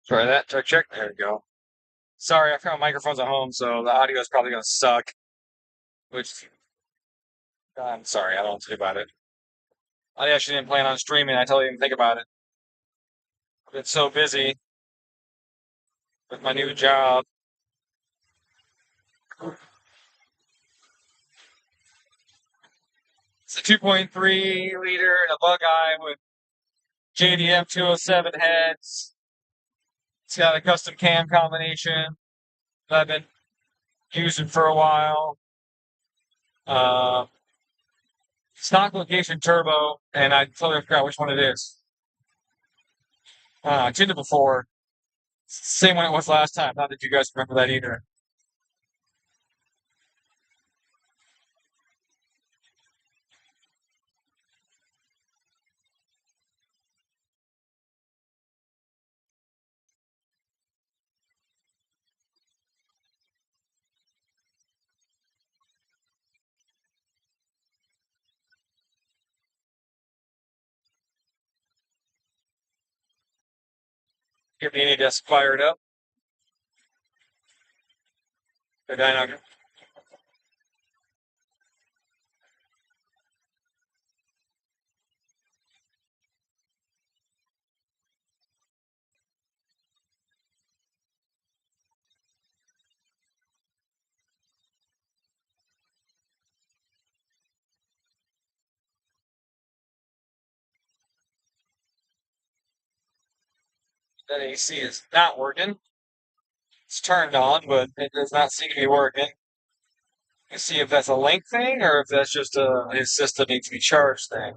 Try that. Check, check. There we go. Sorry, I found microphones at home, so the audio is probably going to suck. Which, I'm sorry, I don't know what to do about it. I actually didn't plan on streaming. I totally didn't think about it. I've been so busy with my new job. It's a 2.3 liter and a bug eye with JDM 207 heads. It's got a custom cam combination that I've been using for a while. Uh, Stock location turbo, and I totally forgot which one it is. I tuned it before. Same one it was last time. Not that you guys remember that either. Get the AnyDesk fired up. The dyno. That AC is not working. It's turned on, but it does not seem to be working. Let's see if that's a link thing or if that's just his system needs to be charged thing.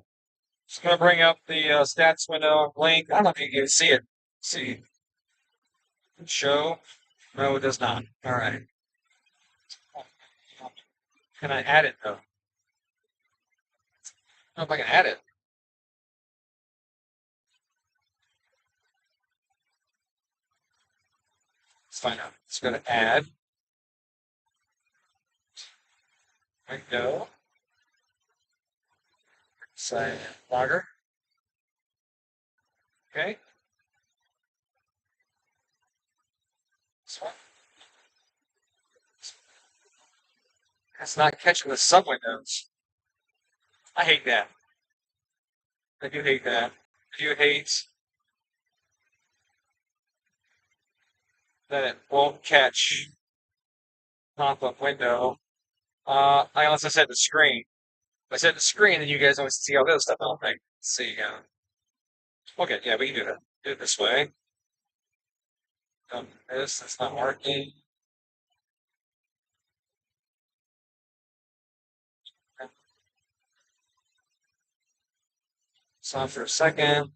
Just gonna bring up the stats window link. I don't know if you can see it. Let's see. Show. No, it does not. All right. Can I add it though? I don't know if I can add it. Let's find out. Let's go to add. Window. Say logger. Okay. This one. It's not catching the sub windows. I hate that. I do hate that. I do hate that it won't catch pop-up window. Unless I set the screen. If I set the screen, then you guys always see all this stuff. I don't think. Let's see. Okay, yeah, we can do that. Do it this way. That's not working. Stop for a second.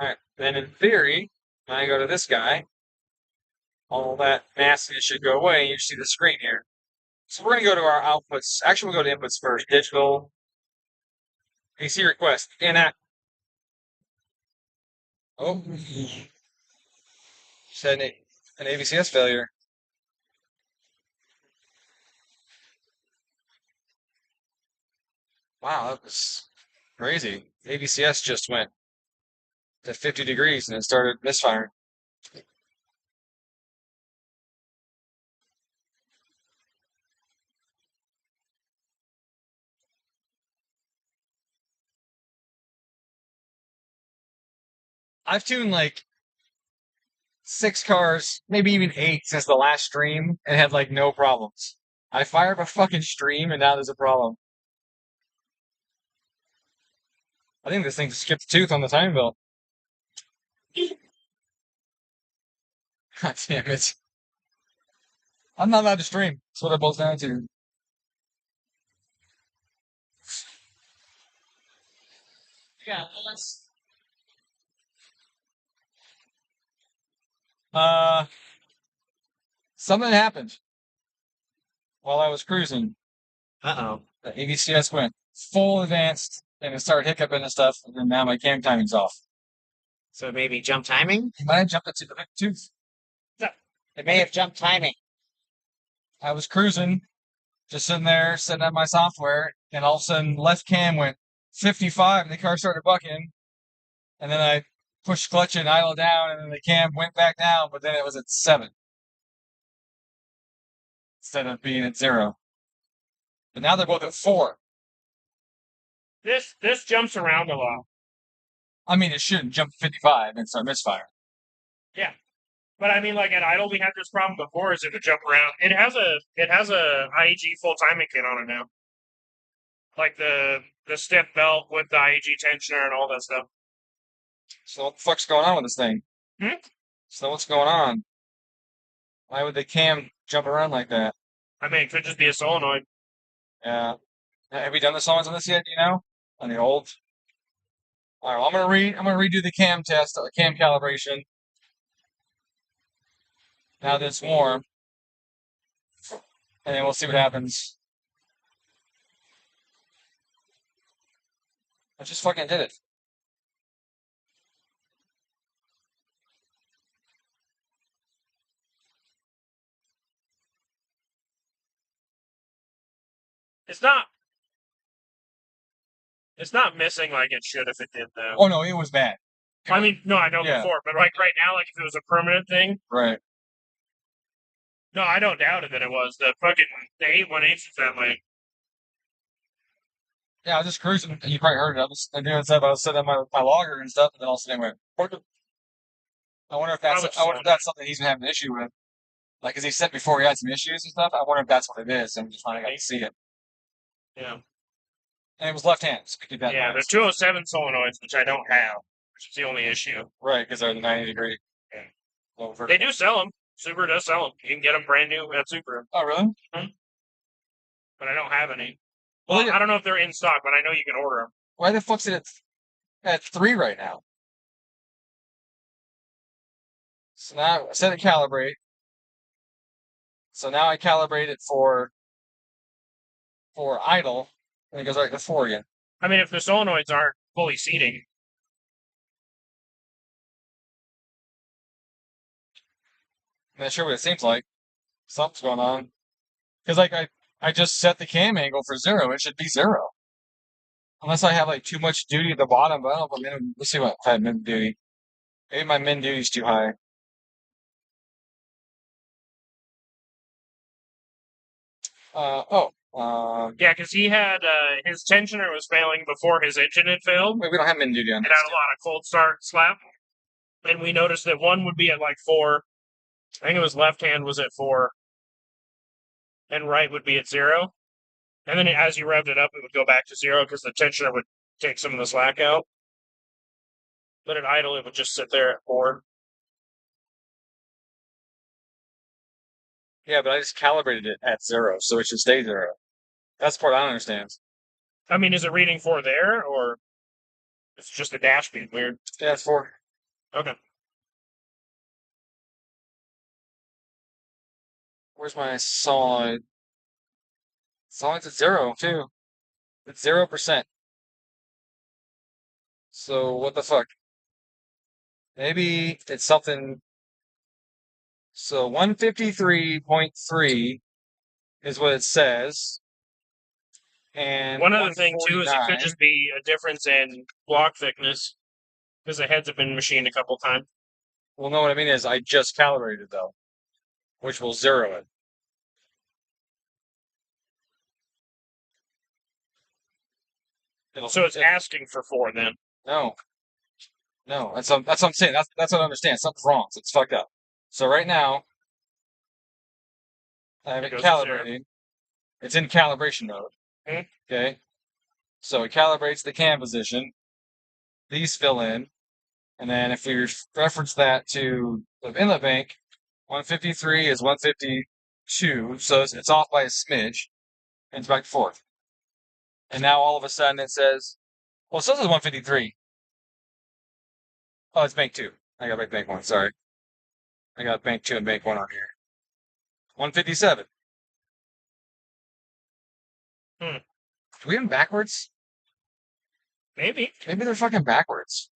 All right. Then in theory, when I go to this guy, all that nastiness should go away. You see the screen here. So we're going to go to our outputs. Actually, we'll go to inputs first. Digital AC request. And oh, said an AVCS failure. Wow, that was crazy. AVCS just went to 50 degrees and it started misfiring. I've tuned like 6 cars, maybe even 8 since the last stream and had like no problems. I fire up a fucking stream and now there's a problem. I think this thing skipped a tooth on the time belt. God damn it. I'm not allowed to stream. That's what it boils down to. Yeah, something happened while I was cruising. Uh-oh. The AVCS went full advanced and it started hiccuping and stuff, and then now my cam timing's off. So maybe jump timing? You might have jumped into the big tooth. It may have jumped timing. I was cruising, just sitting there, setting up my software, and all of a sudden left cam went 55 and the car started bucking. And then I pushed clutch and idle down, and then the cam went back down, but then it was at 7 instead of being at 0. But now they're both at 4. This jumps around a lot. I mean, it shouldn't jump to 55 and start misfiring. Yeah. But I mean, like at idle, we had this problem before. Is it would jump around? It has a IEG full timing kit on it now, like the stiff belt with the IEG tensioner and all that stuff. So what the fuck's going on with this thing? So what's going on? Why would the cam jump around like that? I mean, it could just be a solenoid. Yeah. Have you done the songs on this yet? Do you know? On the old? All right. Well, I'm gonna redo the cam test, cam calibration. Now that it's warm, and then we'll see what happens. I just fucking did it. It's not missing like it should if it did though. Oh no, it was bad. I mean, no, I know Yeah. before, but like right now, like if it was a permanent thing, Right. no, I don't doubt it that it was. The 818 is that way. Yeah, I was just cruising. You probably heard it. I was doing stuff. I was setting up my logger and stuff, and then all of a sudden it went. I wonder if that's something he's been having an issue with. Like, as he said before, he had some issues and stuff. I wonder if that's what it is, and we just finally got to see it. Yeah. And it was left hand. So keep that in Yeah, mind. there's 207 solenoids, which I don't have, which is the only issue. Right, because they're the 90-degree. Yeah. Low They do sell them. Subaru does sell them. You can get them brand new at Subaru. Oh, really? But I don't have any. Well, Well, I don't know if they're in stock, but I know you can order them. why the fuck's it at 3 right now? So now I set it calibrate. So now I calibrate it for idle, and it goes right to 4 again. I mean, if the solenoids aren't fully seating. I'm not sure what it seems like. Something's going on. Because, like, I just set the cam angle for 0. It should be 0. Unless I have, like, too much duty at the bottom, but I don't know if let's see what if I have min duty. Maybe my min duty's too high. Yeah, because he had his tensioner was failing before his engine had failed. Wait, we don't have min duty on It this. had a lot of cold start slap. And we noticed that one would be at like 4. I think it was left hand was at 4. And right would be at 0. And then as you revved it up, it would go back to 0 because the tensioner would take some of the slack out. But at idle, it would just sit there at 4. Yeah, but I just calibrated it at 0, so it should stay 0. That's the part I don't understand. I mean, is it reading 4 there, or it's just a dash being weird? Yeah, it's 4. Okay. Where's my solid? Solid's at 0, too. It's 0%. So, what the fuck? Maybe it's something. So, 153.3 is what it says. And one other thing, too, is it 149 could just be a difference in block thickness because the heads have been machined a couple times. Well, no, what I mean is I just calibrated, though, which will 0 it. So it's asking for 4 then. No. No, that's what I'm saying. That's what I understand. Something's wrong. So it's fucked up. So right now, I have it It goes to 0. calibrating. It's in calibration mode. Mhm. Okay. So it calibrates the cam position. These fill in. And then if we reference that to the inlet bank, 153 is 150 2, so it's off by a smidge, and it's back to 4th. And now all of a sudden it says, well, it says it's 153. Oh, it's bank 2. I got bank 1, sorry. I got bank 2 and bank 1 on here. 157. Hmm. Do we have them backwards? Maybe. Maybe they're fucking backwards.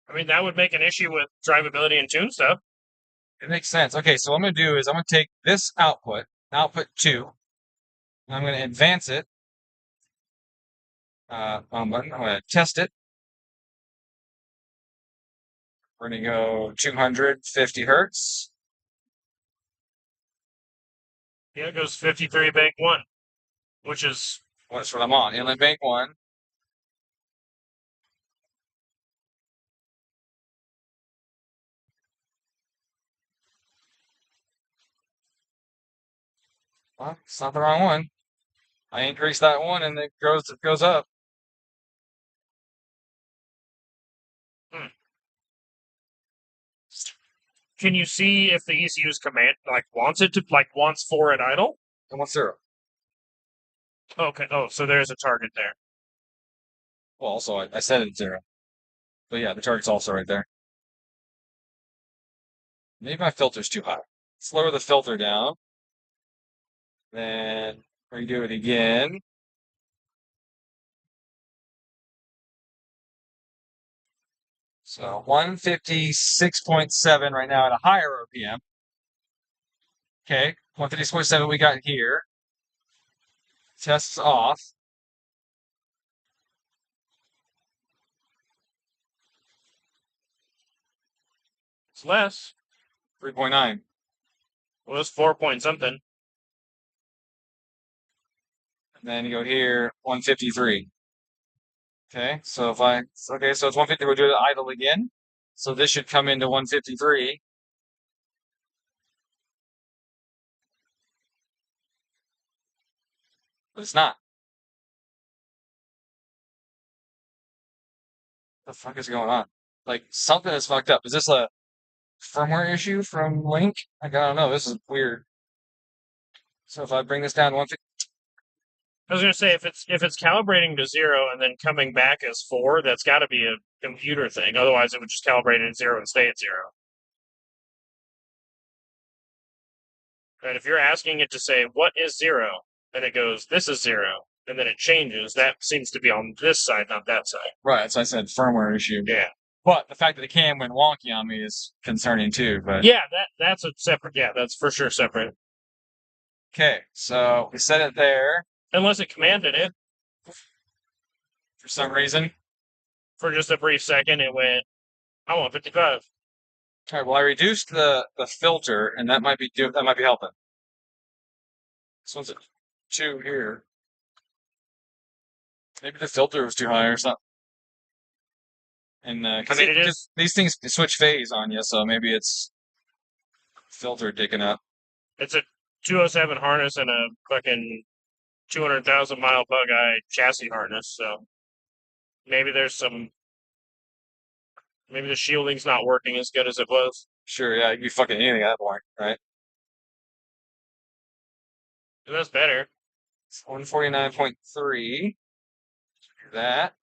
I mean, that would make an issue with drivability and tune stuff. It makes sense. Okay, so what I'm going to do is I'm going to take this output 2, and I'm going to advance it. I'm going to test it. We're going to go 250 hertz. Yeah, it goes 53 bank 1, which is... That's what I'm on. Inlet bank 1. Well, it's not the wrong one. I increase that one and it goes up. Can you see if the ECU's command wants 4 at idle? And what's 0? Okay. Oh, so there's a target there. Well, also I set it at 0. But yeah, the target's also right there. Maybe my filter's too high. Let's lower the filter down. Then redo it again. So 156.7 right now at a higher RPM. Okay, 156.7 we got here. Tests off. It's less. 3.9. Well, it's 4 point something. And then you go here, 153. Okay, so so it's 150. We'll do it idle again. So this should come into 153. But it's not. What the fuck is going on? Like, something is fucked up. Is this a firmware issue from Link? Like, I don't know. This is weird. So if I bring this down to 150. I was gonna say if it's calibrating to 0 and then coming back as 4, that's got to be a computer thing. Otherwise, it would just calibrate at 0 and stay at 0. Right? If you're asking it to say what is 0, and it goes this is 0, and then it changes, that seems to be on this side, not that side. Right, so I said firmware issue. Yeah. But the fact that the cam went wonky on me is concerning too. But Yeah, that's a separate. Yeah, that's for sure separate. okay, so we set it there Unless it commanded it for some reason. for just a brief second, it went, I want 55. All right, well, I reduced the filter, and that might be helping. This one's at 2 here. Maybe the filter was too high or something. And because I mean, it is. these things switch phase on you, so maybe it's filter digging up. It's a 207 harness and a fucking 200,000 mile bug eye chassis harness, so maybe there's some. Maybe the shielding's not working as good as it was. Sure, yeah, you can be fucking anything at that point, right? But that's better. It's 149.3. Do that.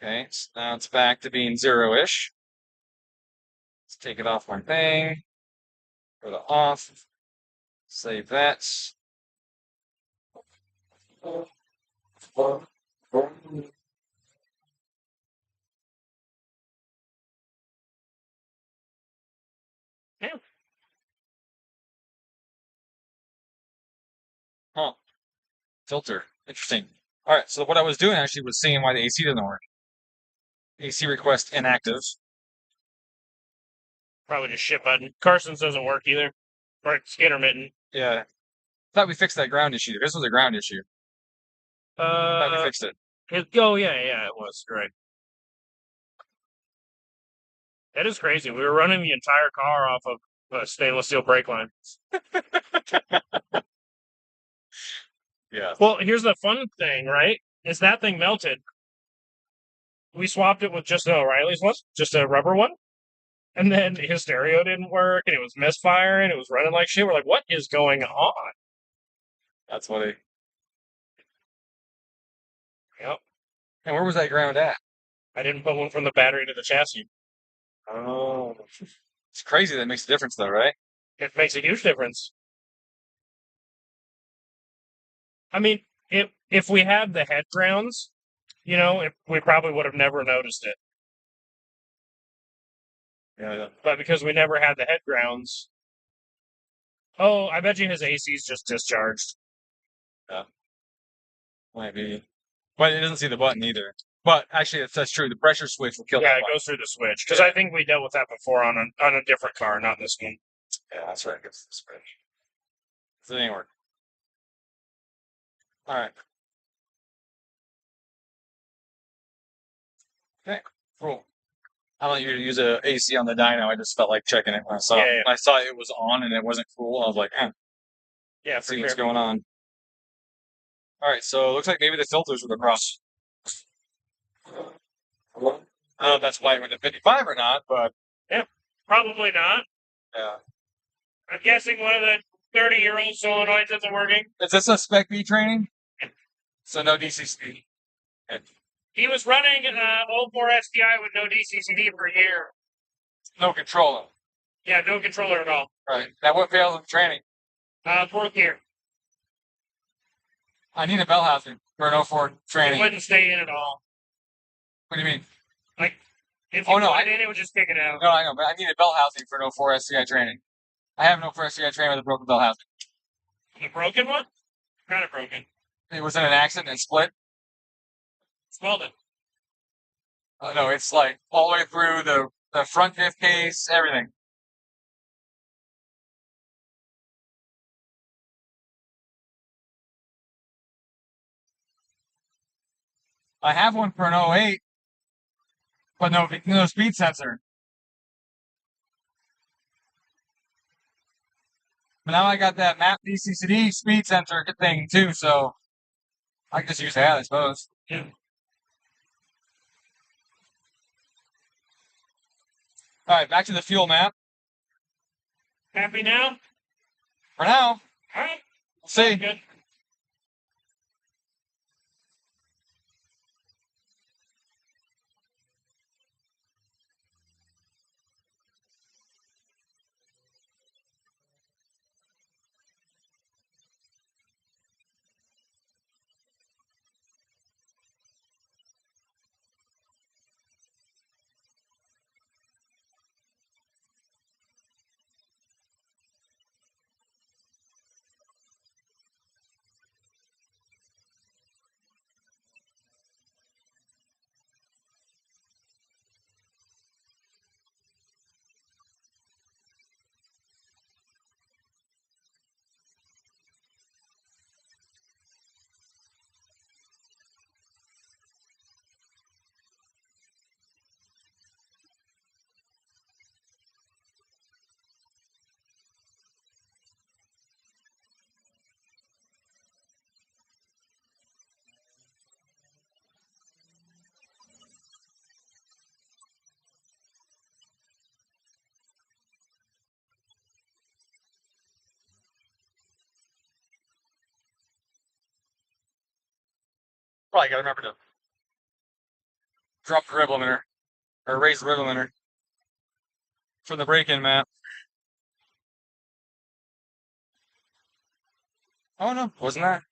Okay, so now it's back to being 0-ish. Let's take it off my thing. Go to off. Save that. Yeah. Huh. Filter. Interesting. All right, so what I was doing actually was seeing why the AC doesn't work. AC request inactive. Probably just shit button. Carson's doesn't work either. Or it's intermittent. Yeah. Thought we fixed that ground issue. This was a ground issue. Thought we fixed it. Oh yeah, it was right. That is crazy. We were running the entire car off of a stainless steel brake line. Yeah. Well, here's the fun thing, right? Is that thing melted? We swapped it with just an O'Reilly's one, just a rubber one, And then his stereo didn't work, and it was misfiring, it was running like shit. We're like, what is going on? That's funny. Yep. And where was that ground at? I didn't put one from the battery to the chassis. Oh. It's crazy that makes a difference, though, right? It makes a huge difference. I mean, if we had the head grounds, we probably would have never noticed it. Yeah. But because we never had the head grounds, oh, I bet you his AC's just discharged. Might be. But it doesn't see the button either. But actually, that's true. The pressure switch will kill Yeah, that it button. goes through the switch. Because I think we dealt with that before on a different car, not this one. Yeah, that's right. It gets the switch. So it didn't work. All right. Okay. Cool. I don't usually use a AC on the dyno. I just felt like checking it when I saw Yeah, it. yeah. When I saw it was on and it wasn't cool. I was like, Yeah, for see what's sure. going on. All right. So it looks like maybe the filters were the problem. I don't know if that's why it went to 55 or not, but Probably not. yeah. I'm guessing one of the 30-year-old solenoids isn't working. Is this a Spec B training? So no DCC. He was running old 4 STI with no DCCD for a year. No controller. Yeah, no controller at all. Right. Now what fails in training? Fourth gear. I need a bell housing for an 04 It training. wouldn't stay in at all. What do you mean? If you Oh, no, put it in, it would just kick it out. No, I know, but I need a bell housing for an 04 SCI training. I have an 04 SCI training with a broken bell housing. The broken one? Kind of broken. It was in an accident and split. It's welded. No, it's like all the way through the front diff case, everything. I have one for an 08, but no speed sensor. But now I got that map DCCD speed sensor thing too, so I can just use that, I suppose. Yeah. All right, back to the fuel map. Happy now? For now, All right. we'll see. Good. Probably gotta remember to drop the rev limiter, or raise the rev limiter from the break-in map. Oh no, wasn't that?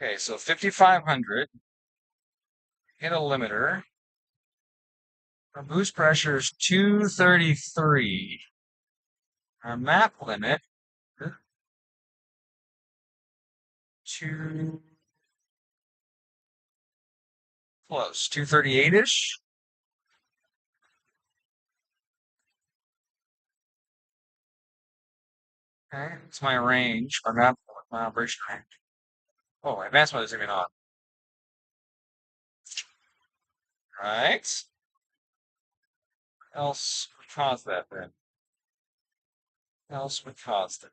Okay, so 5,500. Hit a limiter. Our boost pressure is 233. Our map limit, two close, 238-ish. Okay, it's my range, my operation range. Oh, my advanced mode isn't even on. Right. What else caused that then? else would cause it?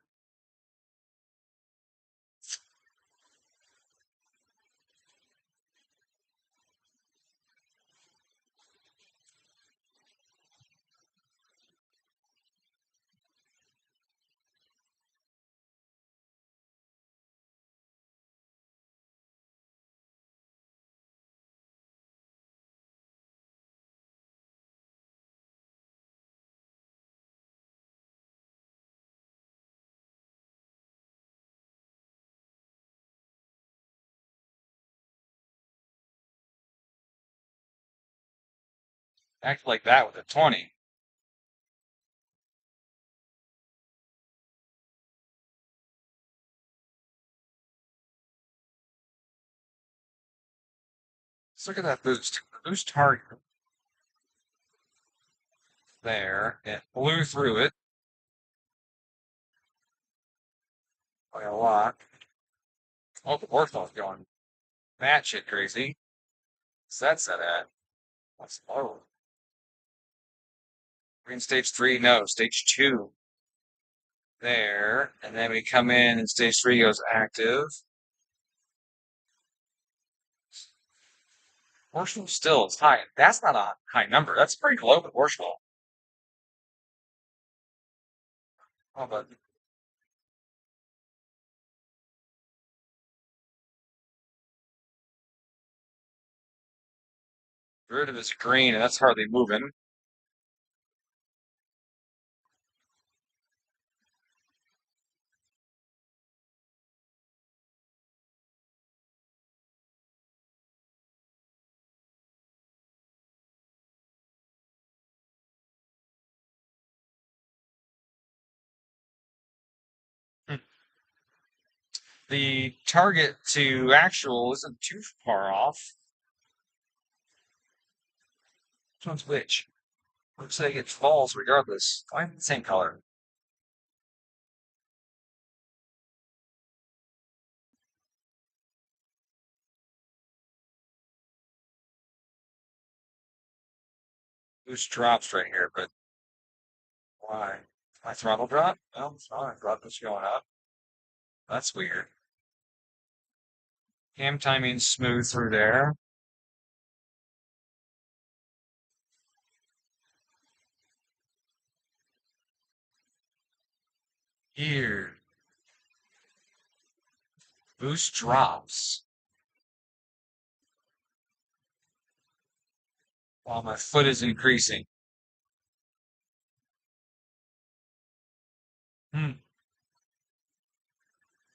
Act like that with a 20. Let's look at that boost. Boost target. There. It blew through it. By a lot. Oh, the workflow's going batshit crazy. What's that set at? That's low. We're in stage 3, no, stage 2. There. And then we come in and stage 3 goes active. Worship still is high. That's not a high number. That's pretty low with worship. Oh, but derivative is green, and that's hardly moving. The target to actual isn't too far off. Which one's which? Looks like it falls regardless. Why the same color? Boost drops right here, but why? My throttle drop? No, it's not. Throttle's going up. That's weird. Cam timing's smooth through there. Here. Boost drops. While my foot is increasing. Hmm.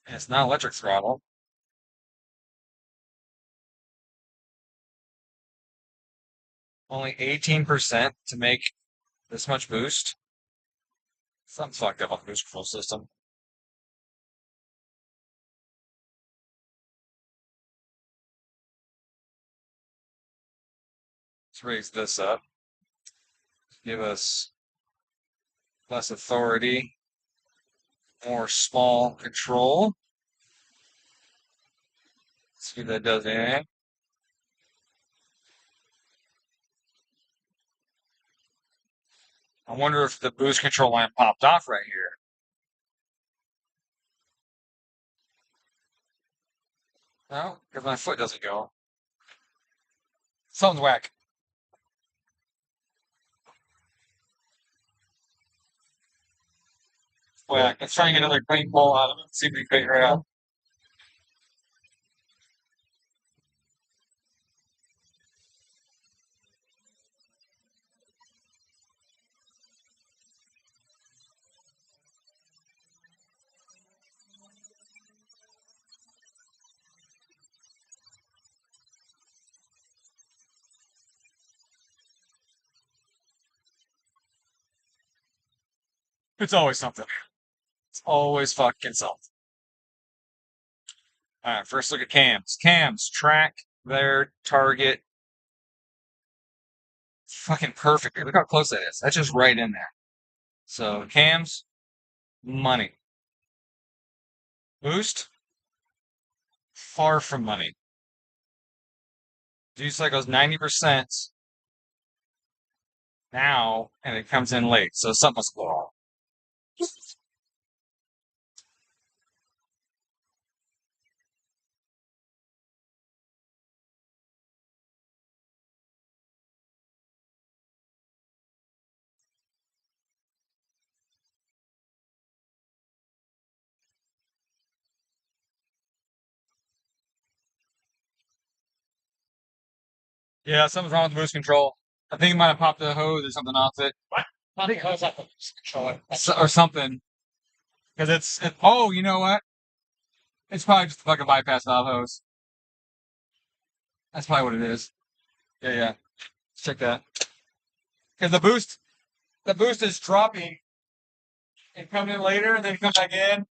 And it's not electric throttle. Only 18% to make this much boost. Something's fucked up on the boost control system. Let's raise this up. Give us less authority, more small control. See what that does anything. I wonder if the boost control lamp popped off right here. No, because my foot doesn't go. Something's whack. Whack. Let's try and get another clean pull out of it. See if we can figure it out. It's always something. It's always fucking something. All right, first look at cams. Cams track their target fucking perfect. Look how close that is. That's just right in there. So cams, money. Boost, far from money. Juice cycle's 90% now, and it comes in late. So something must go wrong. Yeah, something's wrong with the boost control. I think it might have popped the hose or something off it. I think hose up the controller. Or something. Because oh, you know what? It's probably just a fucking bypass valve hose. That's probably what it is. Yeah, yeah. Let's check that. Because the boost is dropping and coming in later and then come back in.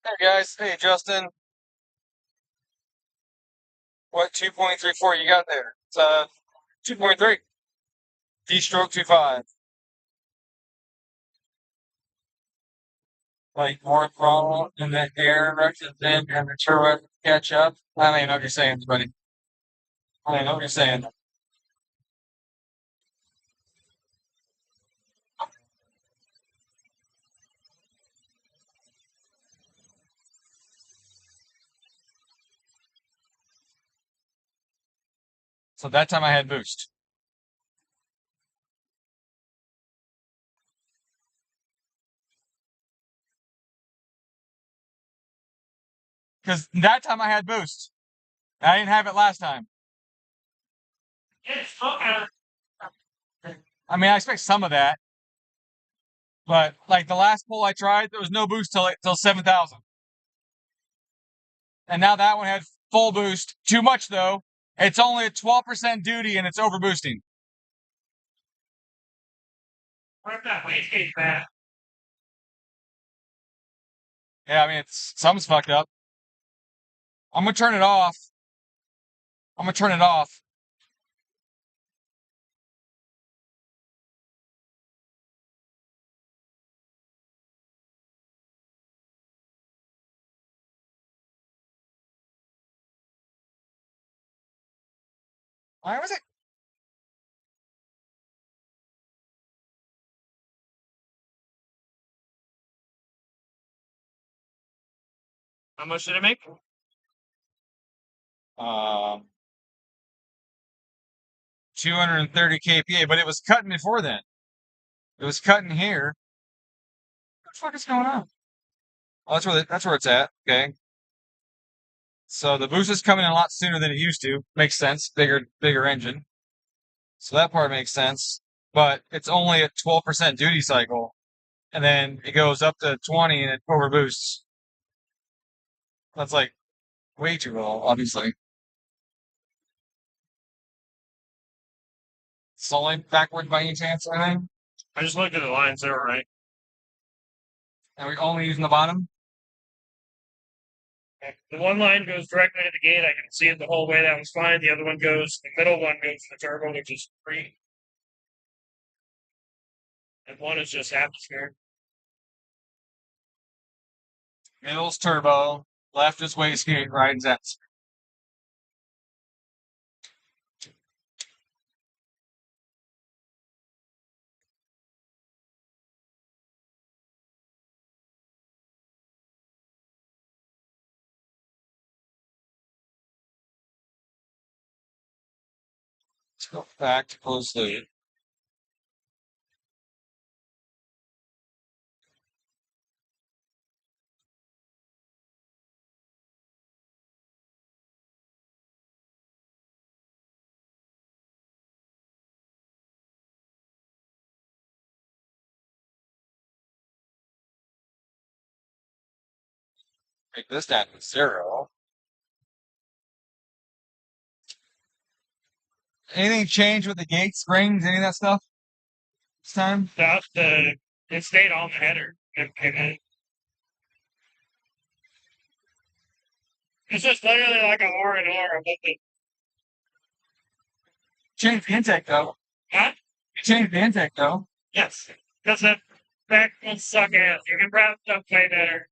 Hey guys, hey Justin, what 2.34 you got there? It's 2.3, D-stroke 2.5. Like more throttle and the air rushes in and the turbo has to catch up. I don't even know what you're saying, buddy. I don't even know what you're saying. So that time I had boost. Because that time I had boost. I didn't have it last time. It's okay. I mean, I expect some of that. But like the last pull I tried, there was no boost till 7,000. And now that one had full boost. Too much though. It's only at 12% duty and it's over boosting. Where's that wastegate back? Yeah, I mean it's something's fucked up. I'm gonna turn it off. I'm gonna turn it off. Why was it? How much did it make? Um, 230 kPa, but it was cutting before then. It was cutting here. What the fuck is going on? Oh, that's where it's at. Okay. So the boost is coming in a lot sooner than it used to. Makes sense. Bigger engine. So that part makes sense. But it's only at 12% duty cycle. And then it goes up to 20 and it over boosts. That's like way too low, obviously. It's only backward by any chance, I think. I just looked at the lines, they were right. And we're only using the bottom. The one line goes directly to the gate. I can see it the whole way. That was fine. The other one goes, the middle one goes to the turbo, which is free. And one is just atmosphere. Middle's turbo. Left is wastegate, right is atmosphere. Let's go back to closed loop. Make this down to 0. Anything change with the gate springs, any of that stuff this time? It stayed on the header. It's just literally like a R&R. Changed the intake though. Huh? You changed the intake though. Yes. Because that back will suck ass. You can wrap stuff way better.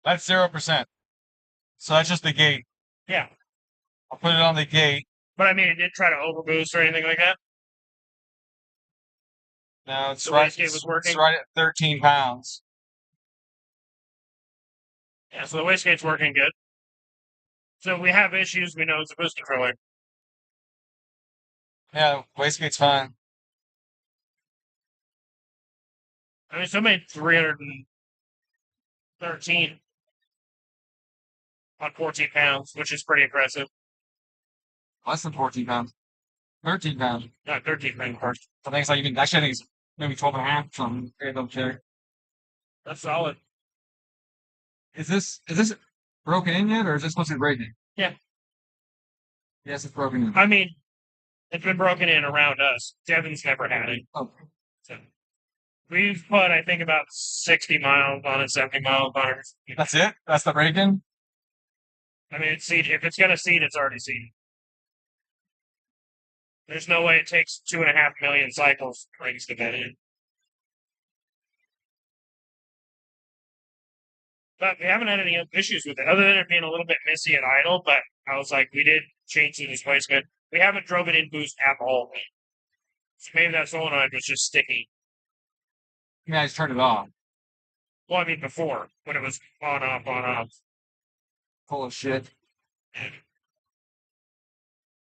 That's 0%. So that's just the gate. Yeah. I'll put it on the gate. But I mean, it didn't try to overboost or anything like that. Now it's The right. wastegate was working? It's right at 13 pounds. Yeah, so the wastegate's working good. So if we have issues, we know it's a boost controller. Yeah, wastegate's fine. I mean, so it made 313 on 14 pounds, which is pretty impressive. Less than 14 pounds. 13 pounds. Not 13 pound parts. I think it's like even, actually, I think it's maybe 12 and a half, something. I don't care. That's solid. Is this broken in yet, or is this supposed to be breaking? Yeah. Yes, it's broken in. I mean, it's been broken in around us. Devin's never had it. Oh, So we've put, I think, about 60 miles on it, 70 miles on it. that's it? That's the break-in? I mean, it's seed. If it's going to seed, it's already seeded. There's no way it takes 2.5 million cycles for things to get in. But we haven't had any issues with it, other than it being a little bit missy and idle. But I was like, we did change the displays good. We haven't drove it in boost at all. So maybe that solenoid was just sticky. Yeah, I just turned it off. Well, I mean, before, when it was on, off, on, off. Full of shit.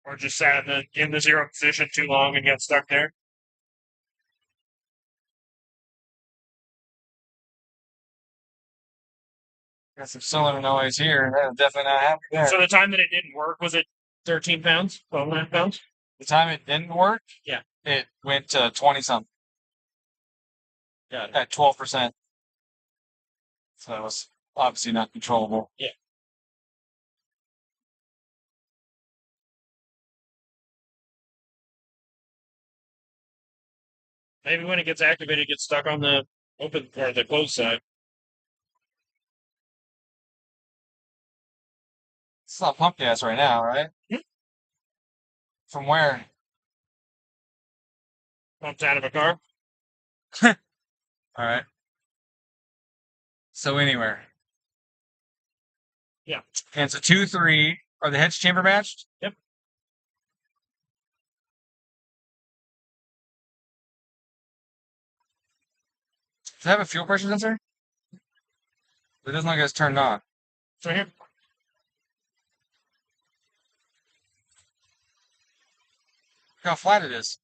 Or just sat in the zero position too long and got stuck there. Got some cylinder noise here. I'm definitely not happy there. So the time that it didn't work, was it 13 pounds? 12.5 pounds? The time it didn't work, Yeah. it went to 20-something. Yeah. At 12%. So it was obviously not controllable. Yeah. Maybe when it gets activated, it gets stuck on the open or the closed side. It's not pump gas right now, right? Yeah. From where? Pumped out of a car. All right. So anywhere. Yeah. And it's a 2-3. Are the heads chamber matched? Yep. Does it have a fuel pressure sensor? It doesn't look like it's turned on. It's right here. Look how flat it is.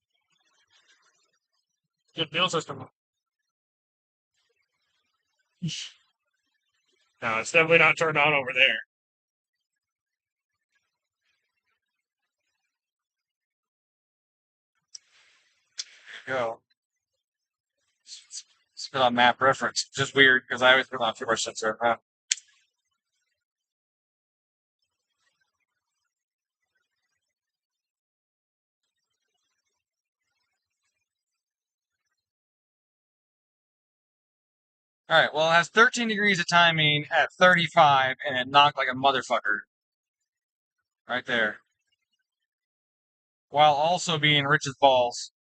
Good fuel system. No, it's definitely not turned on over there. Go. Spit on map reference. Just weird because I always put on fuel pressure sensor. Huh? All right. Well, it has 13 degrees of timing at 35, and it knocked like a motherfucker. Right there. While also being rich as balls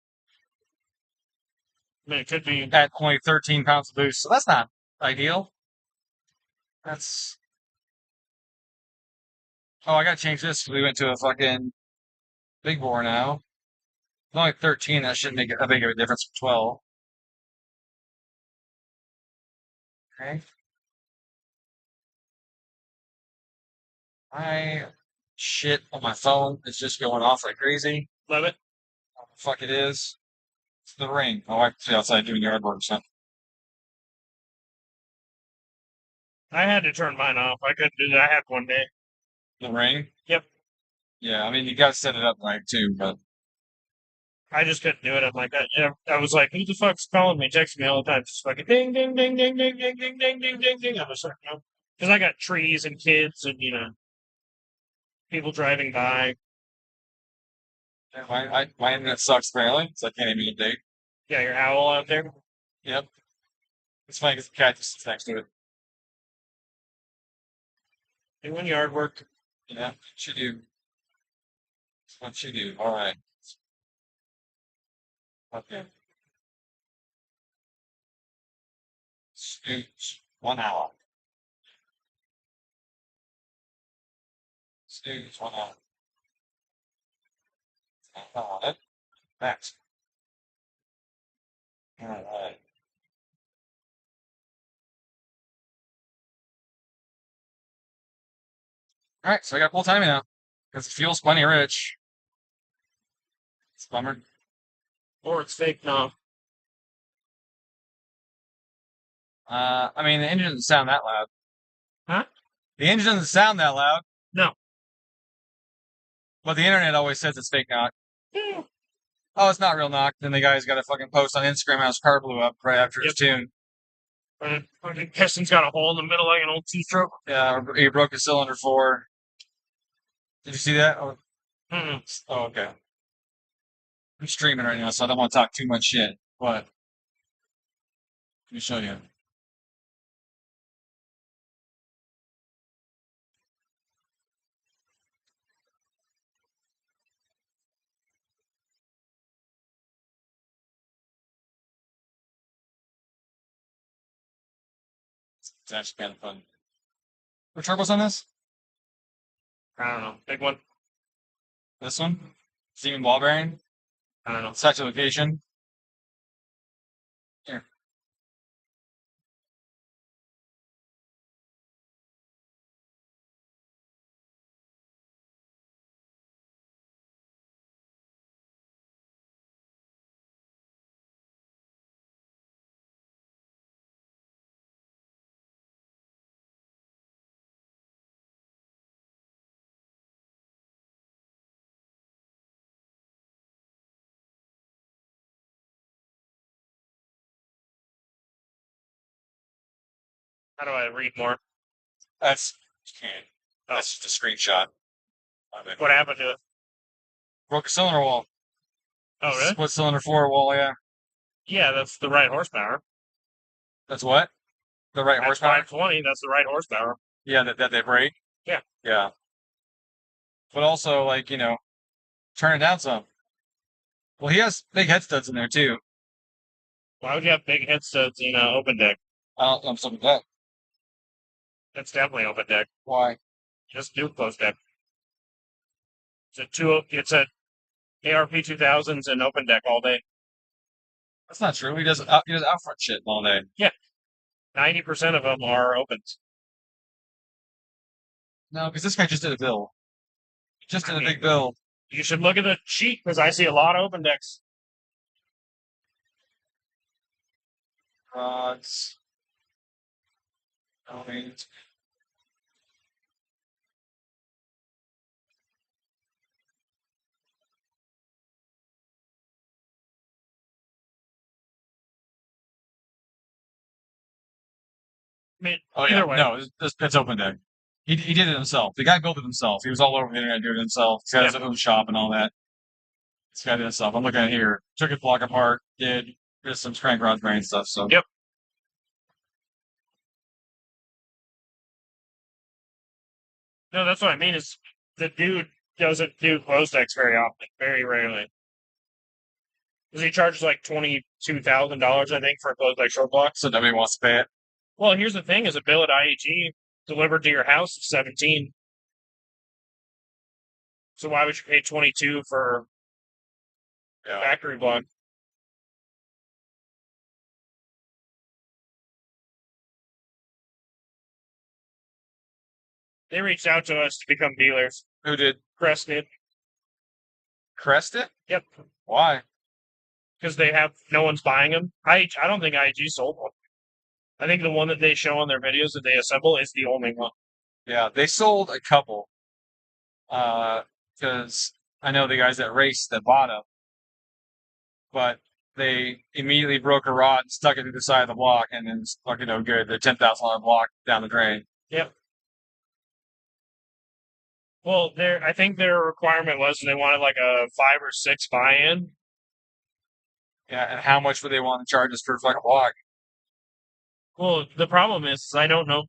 I mean, it could be. at only 13 pounds of boost. So that's not ideal. That's. Oh, I gotta change this. We went to a fucking big bore now. It's only 13. That shouldn't make a big of a difference from 12. Okay. My shit on my phone is just going off like crazy. Love it. What the fuck it is? It's the ring. Oh, I see outside doing yard work or something. I had to turn mine off. I couldn't do that. I had one day. The ring? Yep. Yeah, I mean, you gotta set it up right too, but. I just couldn't do it. I'm like, I was like, who the fuck's calling me, texting me all the time? Just fucking ding, ding, ding, ding, ding, ding, ding, ding, ding, ding, ding. I'm just like, no. Because I got trees and kids and, people driving by. Yeah, my internet sucks apparently, so I can't even update. Yeah, your owl out there. Yep. It's funny because the cat just sits next to it. Doing yard work. Yeah, what you do. What you do. All right. Okay. Snooze. 1 hour. Snooze. 1 hour. On it. Next. All right. All right, so I got full timing now because the fuel's plenty rich. It's a bummer. Or it's fake now. I mean, the engine doesn't sound that loud. Huh? The engine doesn't sound that loud. No. But the internet always says it's fake knock. Oh, it's not real knock. Then the guy's got a fucking post on Instagram how his car blew up right after his tune. And the piston's got a hole in the middle like an old two-stroke. Yeah, he broke a cylinder 4. Did you see that? Oh, okay. I'm streaming right now, so I don't want to talk too much shit. But let me show you. It's actually kind of fun. What turbos on this? I don't know. Big one. This one? Siemens ball bearing? I don't know. Such a location. Here. How do I read more? That's that's just a screenshot of it. What happened to it? Broke a cylinder wall. Oh, really? Split cylinder 4 wall, yeah. Yeah, that's the right horsepower. That's what? The right At horsepower? 520, that's the right horsepower. Yeah, that they break? Yeah. Yeah. But also, like, turn it down some. Well, he has big head studs in there, too. Why would you have big head studs in an open deck? I'm stuck with that. That's definitely open deck. Why? Just do closed deck. It's a ARP 2000s and open deck all day. That's not true. He does out front shit all day. 90% of them are opens. No, because this guy just did a build. Just did I a mean- big build. You should look at the sheet because I see a lot of open decks. Rods. I mean, I mean, oh, either yeah. way. No, it's open deck. He did it himself. The guy built it himself. He was all over the internet doing it himself. He's got his own shop and all that. This guy did it himself. I'm looking at it here. Took his block apart, did some crank rod bearing stuff. So Yep. No, that's what I mean. Is the dude doesn't do closed decks very often, very rarely. Because he charges like $22,000, I think, for a closed deck short block. So nobody wants to pay it. Well, here's the thing: is a bill at IAG delivered to your house is 17. So why would you pay 22 for Yeah. factory block? They reached out to us to become dealers. Who did? Crest did. Crest it? Yep. Why? Because they have no one's buying them. I don't think IAG sold one. I think the one that they show on their videos that they assemble is the only one. Yeah, they sold a couple. Because I know the guys that raced that bought them, but they immediately broke a rod and stuck it to the side of the block, and then it's fucking no good. They're $10,000 block down the drain. Yep. Well, I think their requirement was they wanted like a 5 or 6 buy-in. Yeah, and how much would they want to charge us for a fucking block? Well, the problem is I don't know.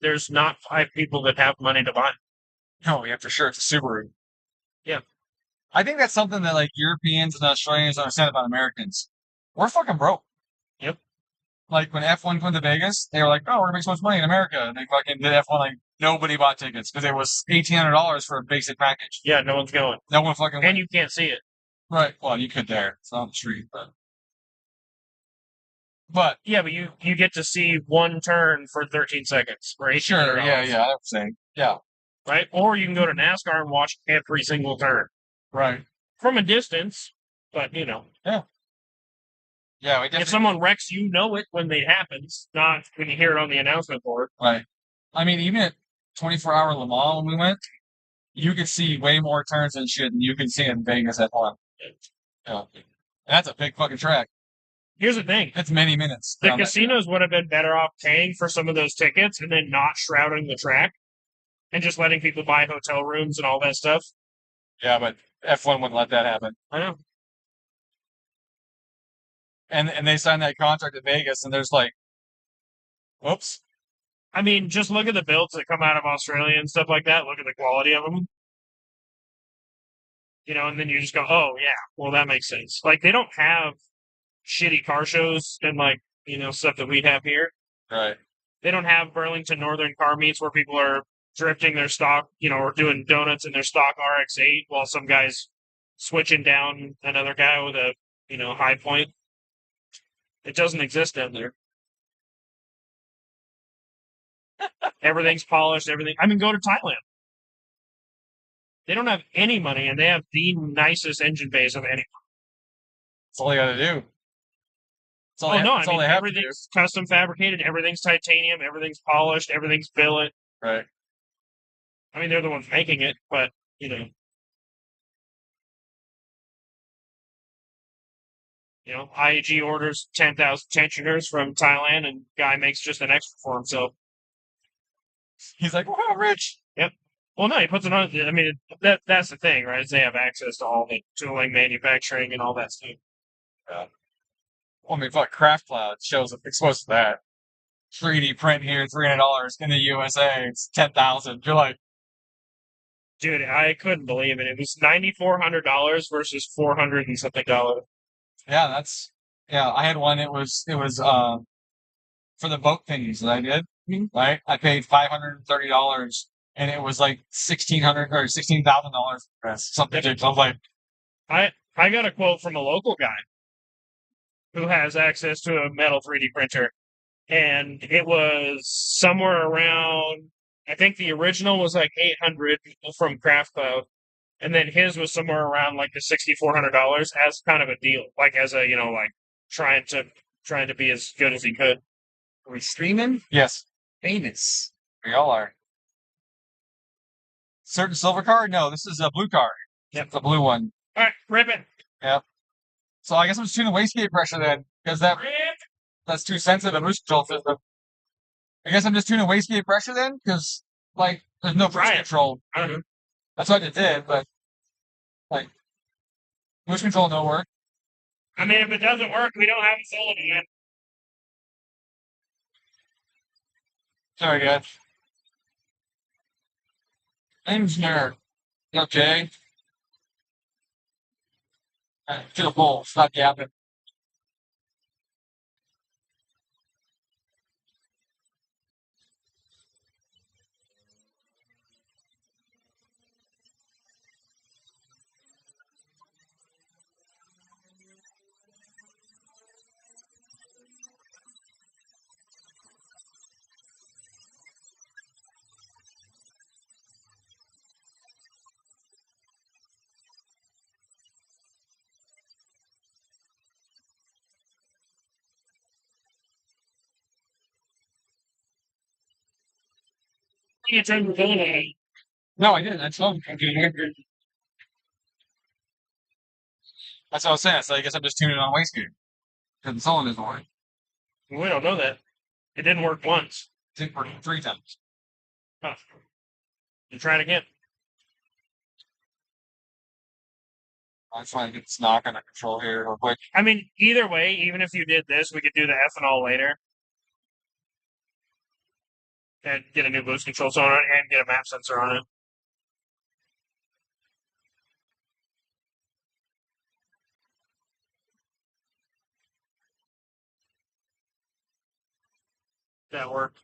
There's not 5 people that have money to buy. No, yeah, for sure. It's a Subaru. Yeah. I think that's something that like Europeans and Australians understand about Americans. We're fucking broke. Yep. Like when F1 went to Vegas, they were like, "Oh, we're gonna make so much money in America." And they fucking did F1 like nobody bought tickets because it was $1,800 for a basic package. Yeah, no one's going. No one fucking went. And you can't see it. Right. Well, you could there. It's on the street, but Yeah, but you get to see one turn for 13 seconds. For $1,800. sure. Yeah. I know what I'm saying. Yeah. Right? Or you can go to NASCAR and watch every single turn Right. from a distance, but Yeah, we if definitely. someone wrecks, you know it when it happens, not when you hear it on the announcement board. Right. I mean, even at 24-hour Le Mans when we went, you can see way more turns and shit than you can see in Vegas F1. Yeah. That's a big fucking track. Here's the thing. That's many minutes. The casinos would have been better off paying for some of those tickets and then not shrouding the track and just letting people buy hotel rooms and all that stuff. Yeah, but F1 wouldn't let that happen. I know. And they signed that contract at Vegas, and there's like, whoops. I mean, just look at the builds that come out of Australia and stuff like that. Look at the quality of them. You know, and then you just go, oh, yeah, well, that makes sense. Like, they don't have shitty car shows and, like, you know, stuff that we have here. Right. They don't have Burlington Northern car meets where people are drifting their stock, you know, or doing donuts in their stock RX-8 while some guy's switching down another guy with a, you know, high point. It doesn't exist down there. Everything's polished, everything. I mean, go to Thailand. They don't have any money, and they have the nicest engine base of any. That's all they got to do. That's all Oh, they, no, that's I all mean, they have to do. everything's custom fabricated, everything's titanium, everything's polished, everything's billet. Right. I mean, they're the ones making it, but, you know. You know, IAG orders 10,000 tensioners from Thailand, and guy makes just an extra for himself. He's like, wow, rich. Yep. Well, no, he puts it on. I mean, that's the thing, right? Is they have access to all the tooling, manufacturing, and all that stuff. Well, I mean, fuck, Craft Cloud shows up exposed to that. 3D print here, $300 in the USA. It's 10,000. You're like, Dude, I couldn't believe it. It was $9,400 versus $400 and something dollars. yeah, I had one. It was for the boat thingies that I did. Right. I paid $530 and it was like $1,600 or $16,000 for this. Something ridiculous. I was like, I got a quote from a local guy who has access to a metal 3D printer, and it was somewhere around. I think the original was like $800 from Craft Cloud, and then his was somewhere around like the $6,400 as kind of a deal, like as a, you know, like trying to be as good as he could. Are we streaming? yes, Famous. we all are. Certain silver card? No, this is a blue card. Yep. It's a blue one. All right, rip it. Yep. So I guess I'm just tuning the wastegate pressure then, because that's too sensitive a boost control system. I guess I'm just tuning wastegate pressure then, because like there's no boost control. I don't know. That's what it did, but like boost control no work. I mean, if it doesn't work, we don't have a solid yet. Sorry, guys. Engineer. Okay. To the bowl. Stop yapping. You turn the phone on. No, I didn't. That's all. That's what I was saying. So I guess I'm just tuning on wastegate. Because the solid isn't working. We don't know that. It didn't work once. It didn't work 3 times. Huh. You try it again. I'm trying to get this knock under control here real quick. I mean, either way, even if you did this, we could do the ethanol later. And get a new boost control on it and get a map sensor on it. That worked.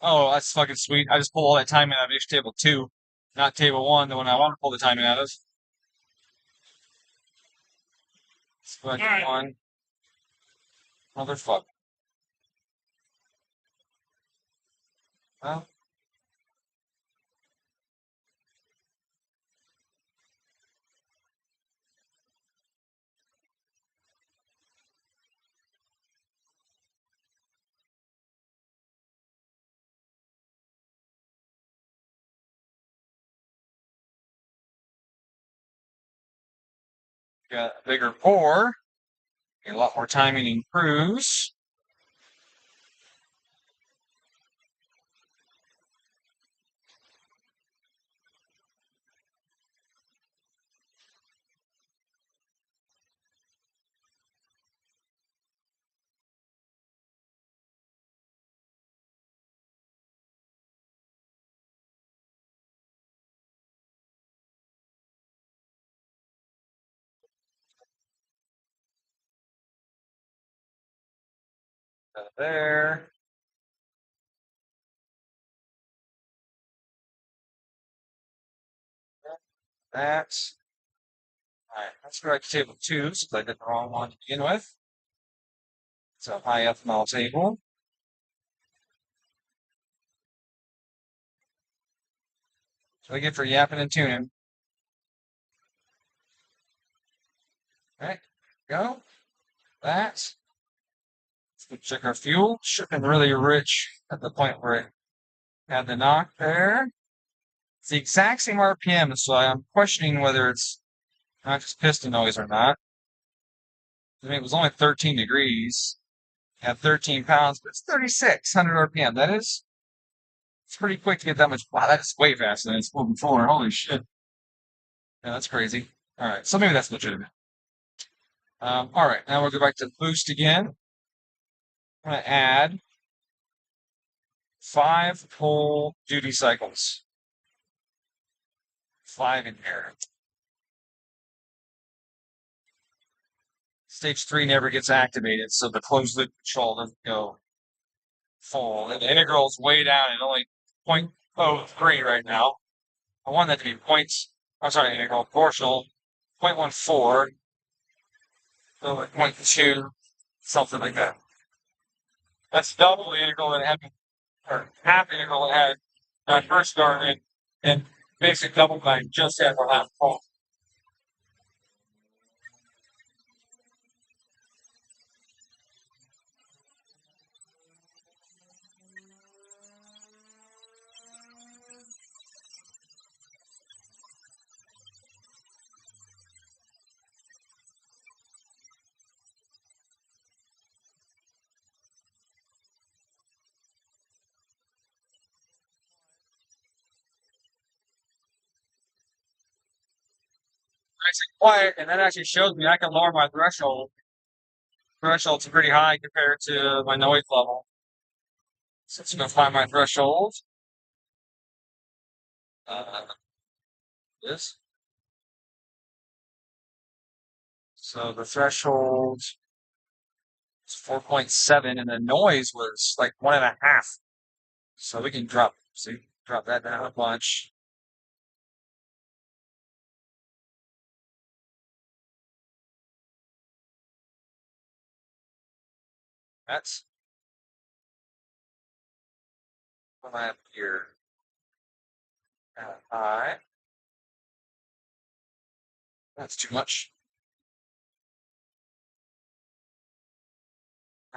Oh, that's fucking sweet. I just pulled all that timing out of each table 2, not table 1, the one I want to pull the timing out of. It's fucking Alright. 1. Motherfucker. Well, Got a bigger bore, a lot more timing and cruise. There. That. Alright, let's go back to table 2, since I did the wrong one to begin with. It's a high ethanol table. So I get for yapping and tuning. Alright, go. That. Let's check our fuel. Should have been really rich at the point where it had the knock there. It's the exact same RPM, so I'm questioning whether it's not just piston noise or not. I mean, it was only 13 degrees, had 13 pounds, but it's 3,600 RPM. It's pretty quick to get that much. Wow, that's way faster than it's moving forward. Holy shit. Yeah, that's crazy. All right, so maybe that's legitimate. All right, now we'll go back to boost again. I'm going to add 5 full duty cycles. 5 in here. Stage 3 never gets activated, so the closed loop control doesn't go full. And the integral is way down at only 0.03 right now. I want that to be integral proportional 0.14, so like 0.2, something like that. That's double the integral that had, or half the integral that had when I first started, and basic double bank just had for half full. Nice and quiet, and that actually shows me I can lower my threshold. Threshold's pretty high compared to my noise level. So let's go find my threshold. This. So the threshold is 4.7, and the noise was like 1.5. So we can drop that down a bunch. That's what I have here. High. That's too much.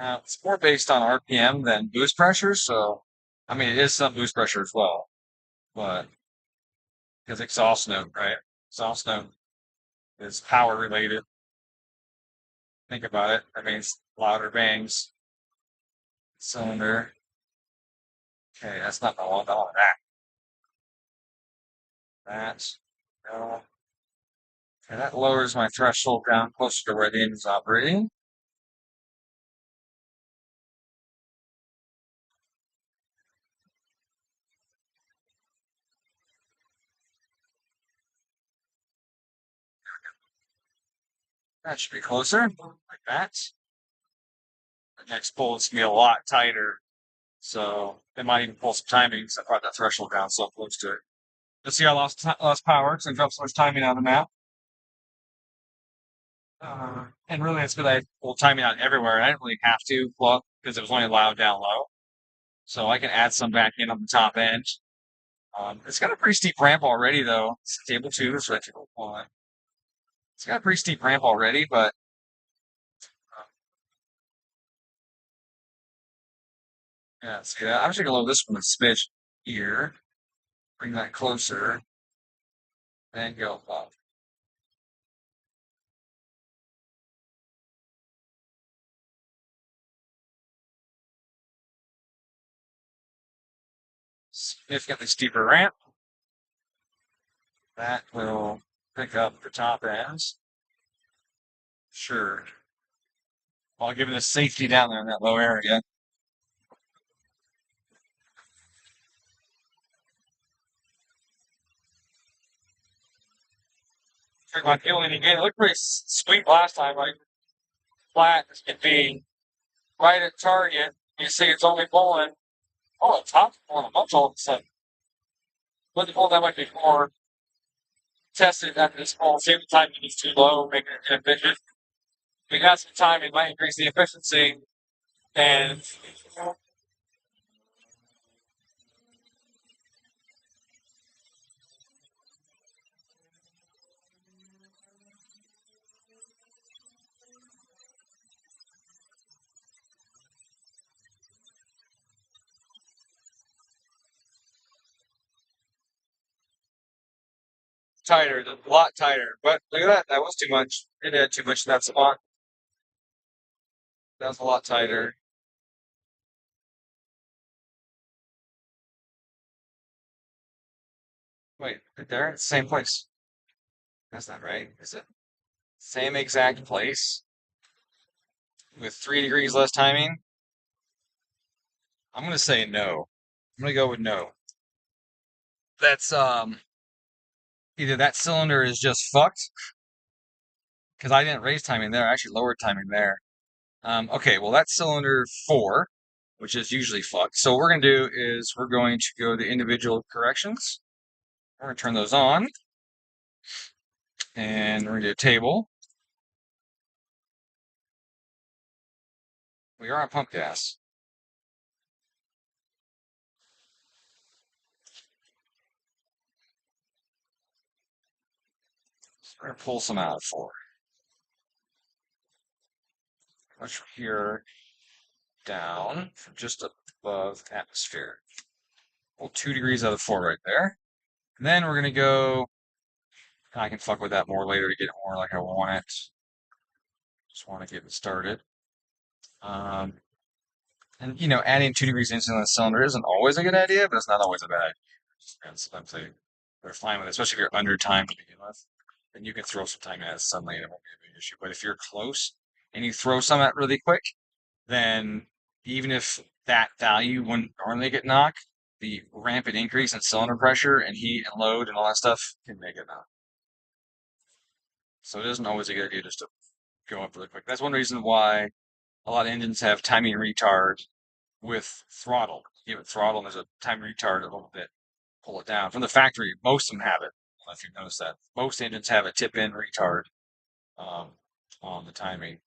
It's more based on RPM than boost pressure, so I mean it is some boost pressure as well, but because exhaust note, right? Exhaust note is power related. Think about it. That means louder bangs, cylinder. Okay, that's not the one. I want that. That's no. Okay, that lowers my threshold down closer to where the engine's operating. That should be closer, like that. The next pull is gonna be a lot tighter, so it might even pull some timing because I brought that threshold down so close to it. Let's see, I lost power because I dropped so much timing out of the map. And really, it's because I pulled timing out everywhere. I didn't really have to plug because it was only allowed down low. So I can add some back in on the top end. It's got a pretty steep ramp already, though. It's table 2, it's right table 1. It's got a pretty steep ramp already, but yeah, see that? I'm just gonna load this one a smidge here. Bring that closer. And go up. significantly steeper ramp. That will pick up the top ends. Sure. While giving us safety down there in that low area. Check my feeling again. It looked pretty sweet last time. Like flat as could be right at target. You see it's only pulling. Oh, the top's pulling a bunch all of a sudden. But the pull that might be more tested at this pull. See if the timing is too low, making it inefficient. If we got some time, it might increase the efficiency. And tighter, a lot tighter. But look at that. That was too much. It had too much in that spot. That was a lot tighter. Wait, right there? It's the same place. That's not right, is it? Same exact place with 3 degrees less timing? I'm gonna say no. I'm gonna go with no. That's either that cylinder is just fucked because I didn't raise timing there. I actually lowered timing there. Okay, well that's cylinder 4, which is usually fucked. So what we're gonna do is we're going to go to individual corrections. We're gonna turn those on, and we're gonna do a table. We are on pump gas. So we're gonna pull some out of 4. Push here down from just above atmosphere. Pull 2 degrees out of 4 right there. And then we're gonna go. I can fuck with that more later to get it more like I want it. Just want to get it started. Um, and adding 2 degrees into the cylinder isn't always a good idea, but it's not always a bad idea. And sometimes they're fine with it, especially if you're under time to begin with. Then you can throw some time at it suddenly and it won't be a big issue. But if you're close and you throw some at really quick, then even if that value wouldn't normally get knocked, the rampant increase in cylinder pressure and heat and load and all that stuff can make it knock. So it isn't always a good idea just to go up really quick. That's one reason why a lot of engines have timing retard with throttle. You give it throttle and there's a timing retard a little bit, pull it down. From the factory, most of them have it. I don't know if you've noticed that. Most engines have a tip-in retard on the timing.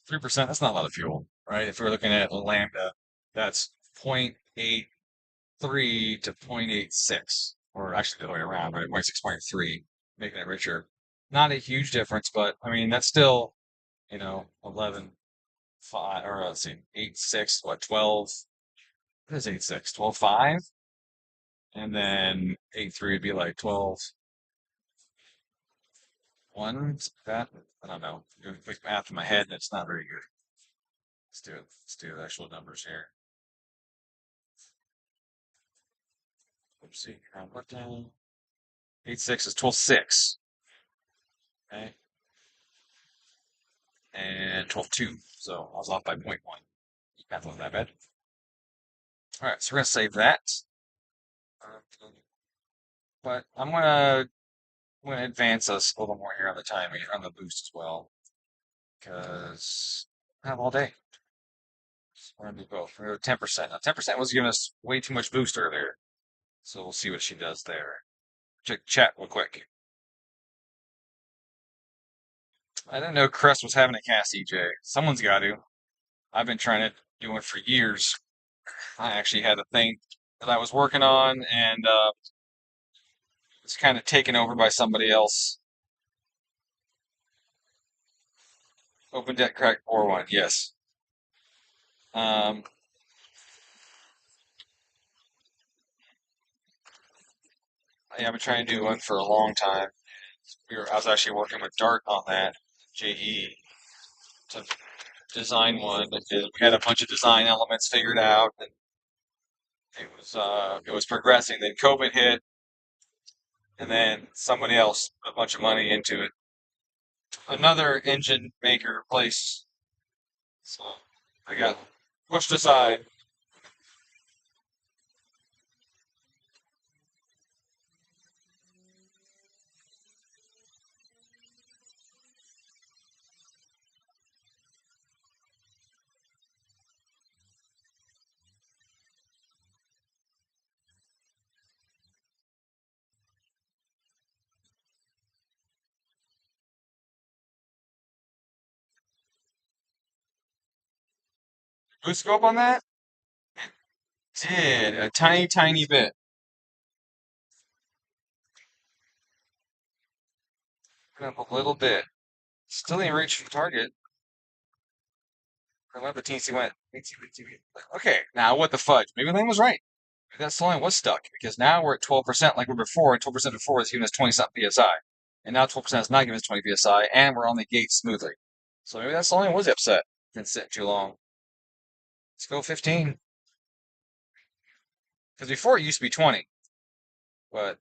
3%, that's not a lot of fuel, right? If we're looking at a lambda, that's 0.83 to 0.86, or actually the other way around, right? 0.6.3, making it richer. Not a huge difference, but I mean, that's still, 11, 5, or let's see, 8, 6, what, 12? What is 8, 6? 12, 5? And then 8, 3 would be like 12, 1, that? I don't know. Doing quick math in my head, and it's not very good. Let's do it. Let's do the actual numbers here. Oopsie, what down? 8, 6 is 12, 6. Okay. And 12, 2. So I was off by 0.1. Math wasn't that bad. All right, so we're going to save that. But I'm going to advance us a little more here on the timing, on the boost as well. Because I have all day. So we're going to do both. We're going to go 10%. Now, 10% was giving us way too much boost earlier. So we'll see what she does there. Check chat real quick. I didn't know Crest was having a cast EJ. Someone's got to. I've been trying to do it for years. I actually had a thing that I was working on, and it's kind of taken over by somebody else. Open deck crack 4-1, yes. Um, yeah, I've been trying to do one for a long time. I was actually working with Dart on that, JE, to design one. We had a bunch of design elements figured out, and it was progressing. Then COVID hit, and then somebody else put a bunch of money into it. Another engine maker place, so I got pushed aside. Boost scope on that? Did a tiny bit. Went up a little bit. Still ain't reached the target. I love the teensy went. Okay, now what the fudge? Maybe Lane was right. Maybe that line was stuck because now we're at 12% like we were before, and 12% before is giving us 20 something psi. And now 12% is not giving us 20 psi, and we're on the gate smoothly. So maybe that line was upset. Been sitting too long. Let's go 15. Because before it used to be 20. But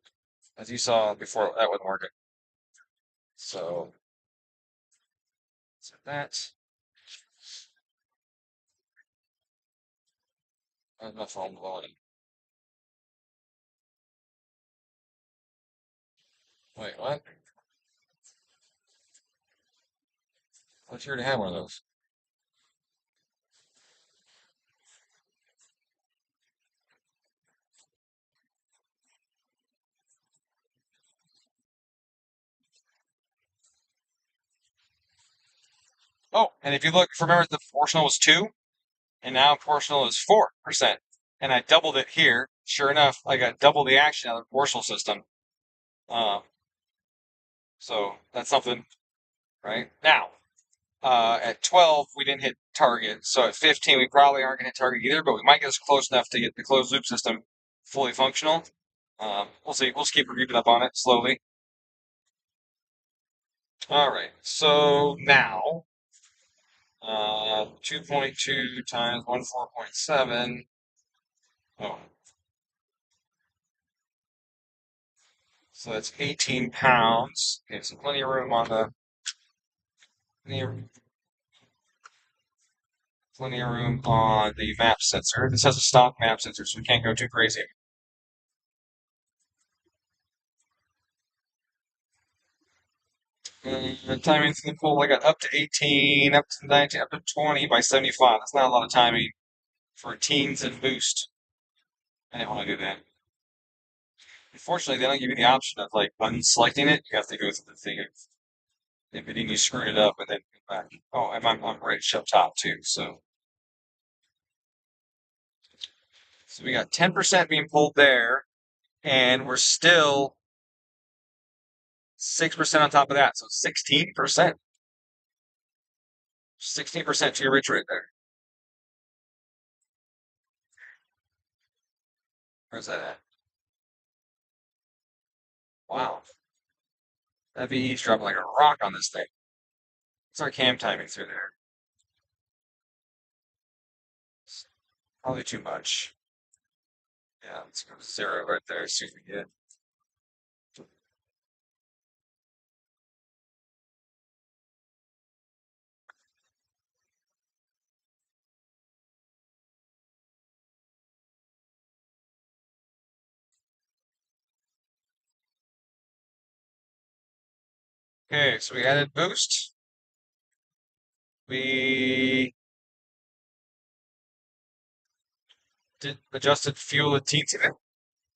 as you saw before, that wasn't working. So set that. Where's my phone blowing? Wait, what? I thought you already had one of those. Oh, and if you look, remember the proportional was 2, and now proportional is 4%. And I doubled it here. Sure enough, I got double the action out of the proportional system. So that's something, right? Now, at 12, we didn't hit target. So at 15, we probably aren't going to hit target either, but we might get us close enough to get the closed loop system fully functional. We'll see. We'll just keep creeping up on it slowly. All right. So now, 2.2 times 14.7. Oh. So that's 18 pounds. Okay, so plenty of room on the plenty of room on the map sensor. This has a stock map sensor, so we can't go too crazy. The timing for the pool, I got up to 18, up to 19, up to 20 by 75. That's not a lot of timing for teens and boost. I didn't want to do that. Unfortunately, they don't give you the option of like unselecting it. You have to go through the thing of admitting you screwed it up and then go back. Oh, and I'm rich up top too, so we got 10% being pulled there, and we're still 6% on top of that, so 16%. 16% to your rich right there. Where's that at? Wow. That VE's dropping like a rock on this thing. What's our cam timing through there? Probably too much. Yeah, let's go to 0 right there, see if we get. Okay, so we added boost. We did adjusted fuel at teensy bit.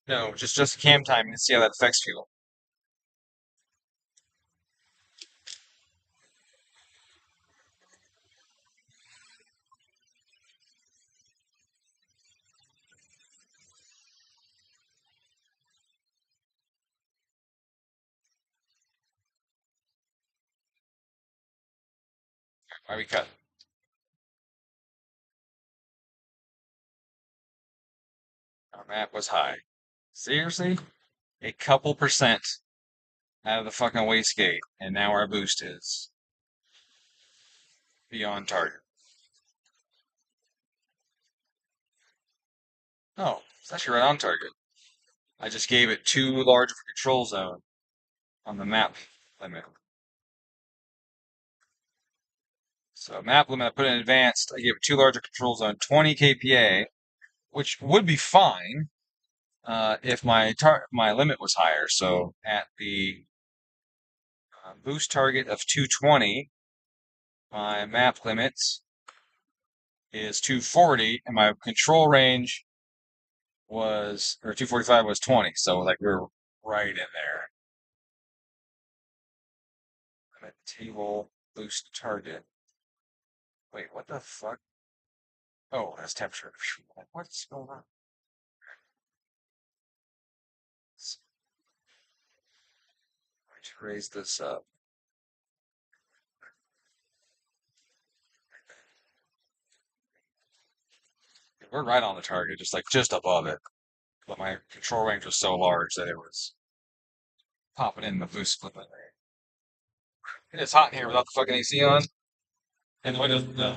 No, just cam timing to see how that affects fuel. Why we cut? Our map was high. Seriously? A couple percent out of the fucking wastegate, and now our boost is beyond target. Oh, it's actually right on target. I just gave it too large of a control zone on the map limit. So map limit I put in advanced, I gave it too large a control zone, 20 kPa, which would be fine if my limit was higher. So at the boost target of 220, my map limit is 240, and my control range was, or 245 was 20. So like we're right in there. Limit table boost target. Wait, what the fuck? Oh, that's temperature. What's going on? Let's raise this up. We're right on the target, just above it. But my control range was so large that it was popping in the boost limit. It is hot in here without the fucking AC on. And the windows, no.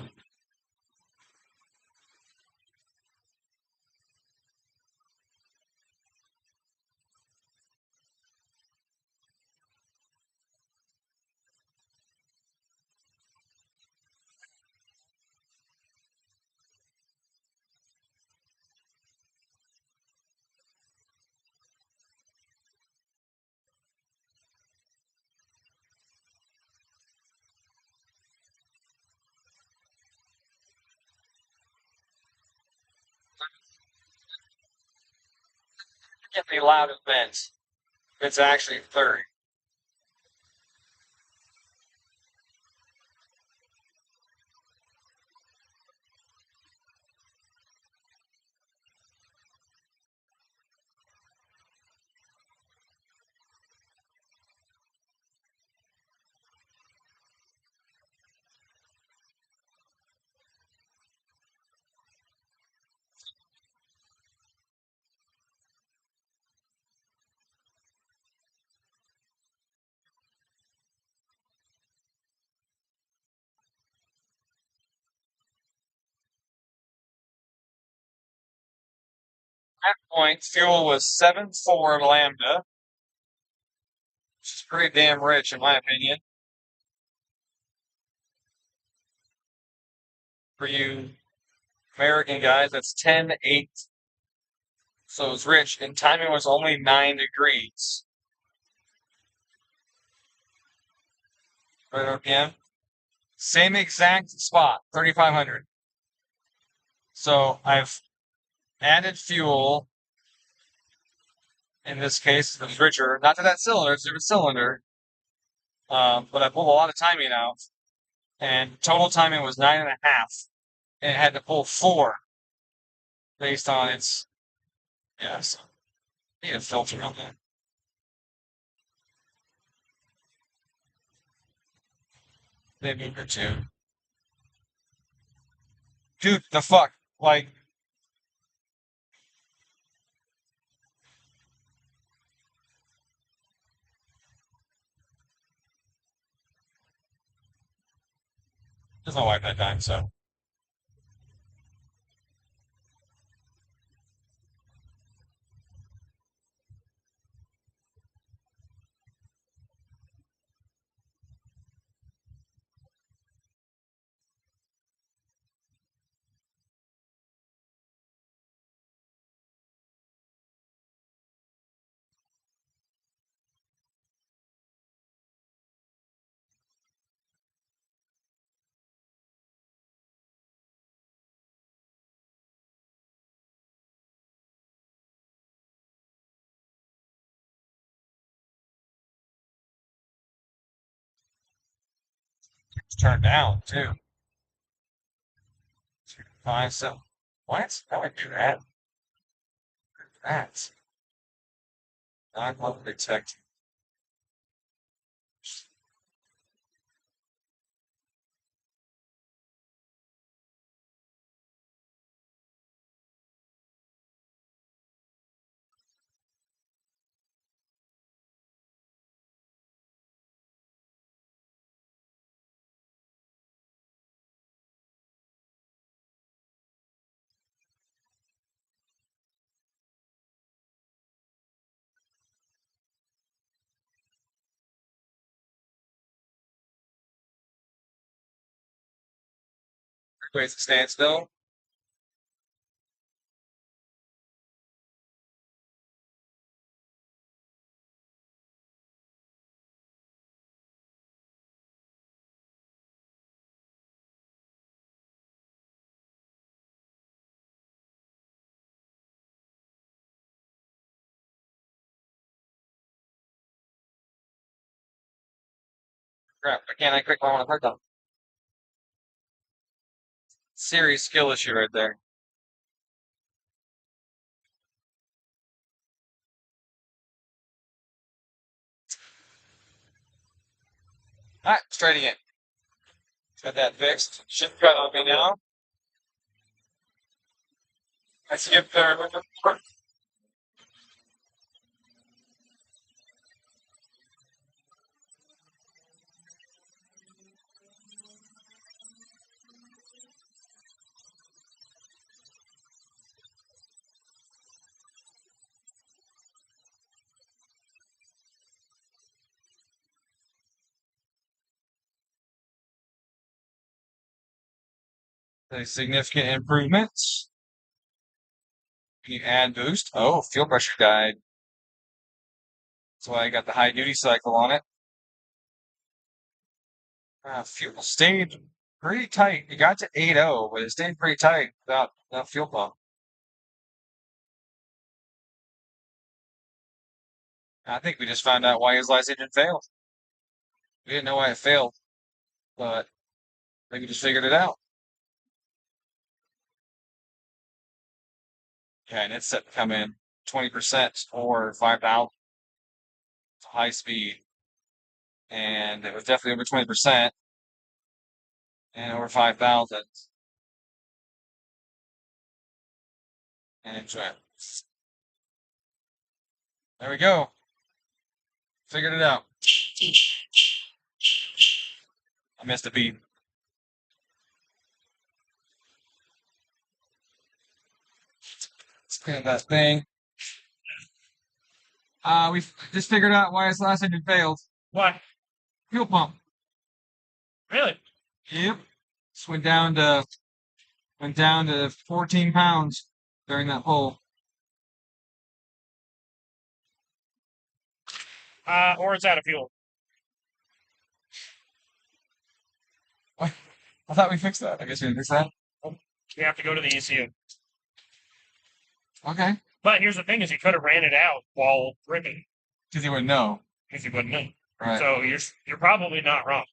Get me loud in vents. It's actually 30. At that point, fuel was 7.4 lambda, which is pretty damn rich in my opinion. For you American guys, that's 10.8. So it's rich, and timing was only 9 degrees. Right RPM. Same exact spot, 3,500. So I've added fuel. In this case, it was richer. Not to that cylinder, it's a different cylinder. But I pulled a lot of timing out. And total timing was 9.5. And it had to pull 4 based on its. Yeah, so need a filter on that. Maybe or two. Dude, the fuck? Like, there's no wipe that time, so. It's turned down, too. 5, so. What? How would I do that? That's not what detect. Everybody's at standstill. Crap, I can't click my one to click on. Serious skill issue right there. Alright, let's try it again. Got that fixed. Should cut on me now. I skipped there. A significant improvements. Can you add boost? Oh, fuel pressure died. That's why I got the high duty cycle on it. Fuel stayed pretty tight. It got to 8.0, but it stayed pretty tight without fuel pump. I think we just found out why his last engine failed. We didn't know why it failed, but I think we just figured it out. Okay, and it's set to come in 20% or 5,000 high speed. And it was definitely over 20% and over 5,000. And it went. There we go. Figured it out. I missed a beat. Let's clean up that thing. We just figured out why his last engine failed. Why? Fuel pump. Really? Yep. Just went down to 14 pounds during that pull. Or it's out of fuel. What? I thought we fixed that. I guess we didn't fix that. You have to go to the ECU. Okay. But here's the thing: is he could have ran it out while ripping, Because he wouldn't know. if he wouldn't know. Right. So you're probably not wrong.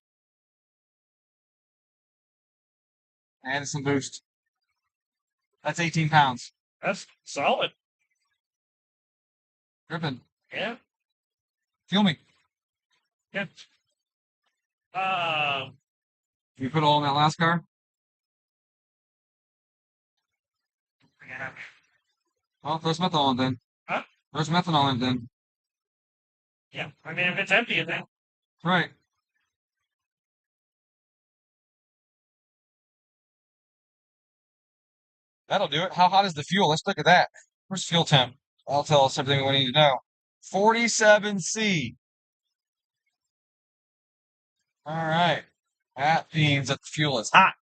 And some boost. That's 18 pounds. That's solid. Gripping. Yeah. Fuel me. Yeah. You put all in that last car? Yeah. Well, throw some methanol in then. Huh? Throw some methanol in then. Yeah. I mean, if it's empty, then Right. That'll do it. How hot is the fuel? Let's look at that. Where's fuel temp? That'll tell us everything we need to know. 47C. All right. That means that the fuel is hot.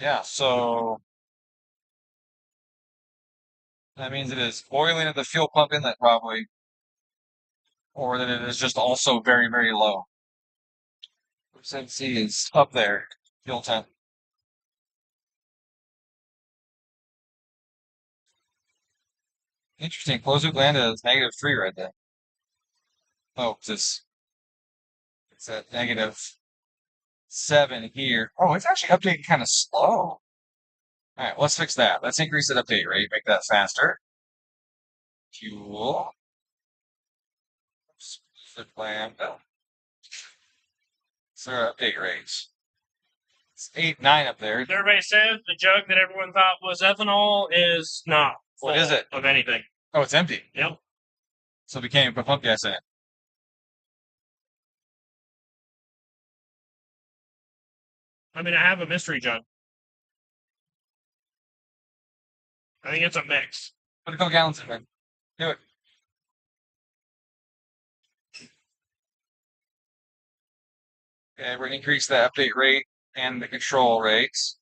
Yeah, so that means it is boiling at the fuel pump inlet probably, or that it is just also very, very low. Percent C is up there, fuel temp. Interesting. Closed loop landed is -3 right there. Oh, it's at -7 here. Oh, it's actually updating kind of slow. All right, let's fix that. Let's increase the update rate, make that faster. Fuel. Flip lambda. So our update rates. It's 8, 9 up there. everybody says the jug that everyone thought was ethanol is not. What is it? Of anything. Oh, it's empty. Yep. So we can't even put pump gas in it. I mean, I have a mystery jug. I think it's a mix. Put a couple gallons in there. Do it. Okay, we're gonna increase the update rate and the control rates.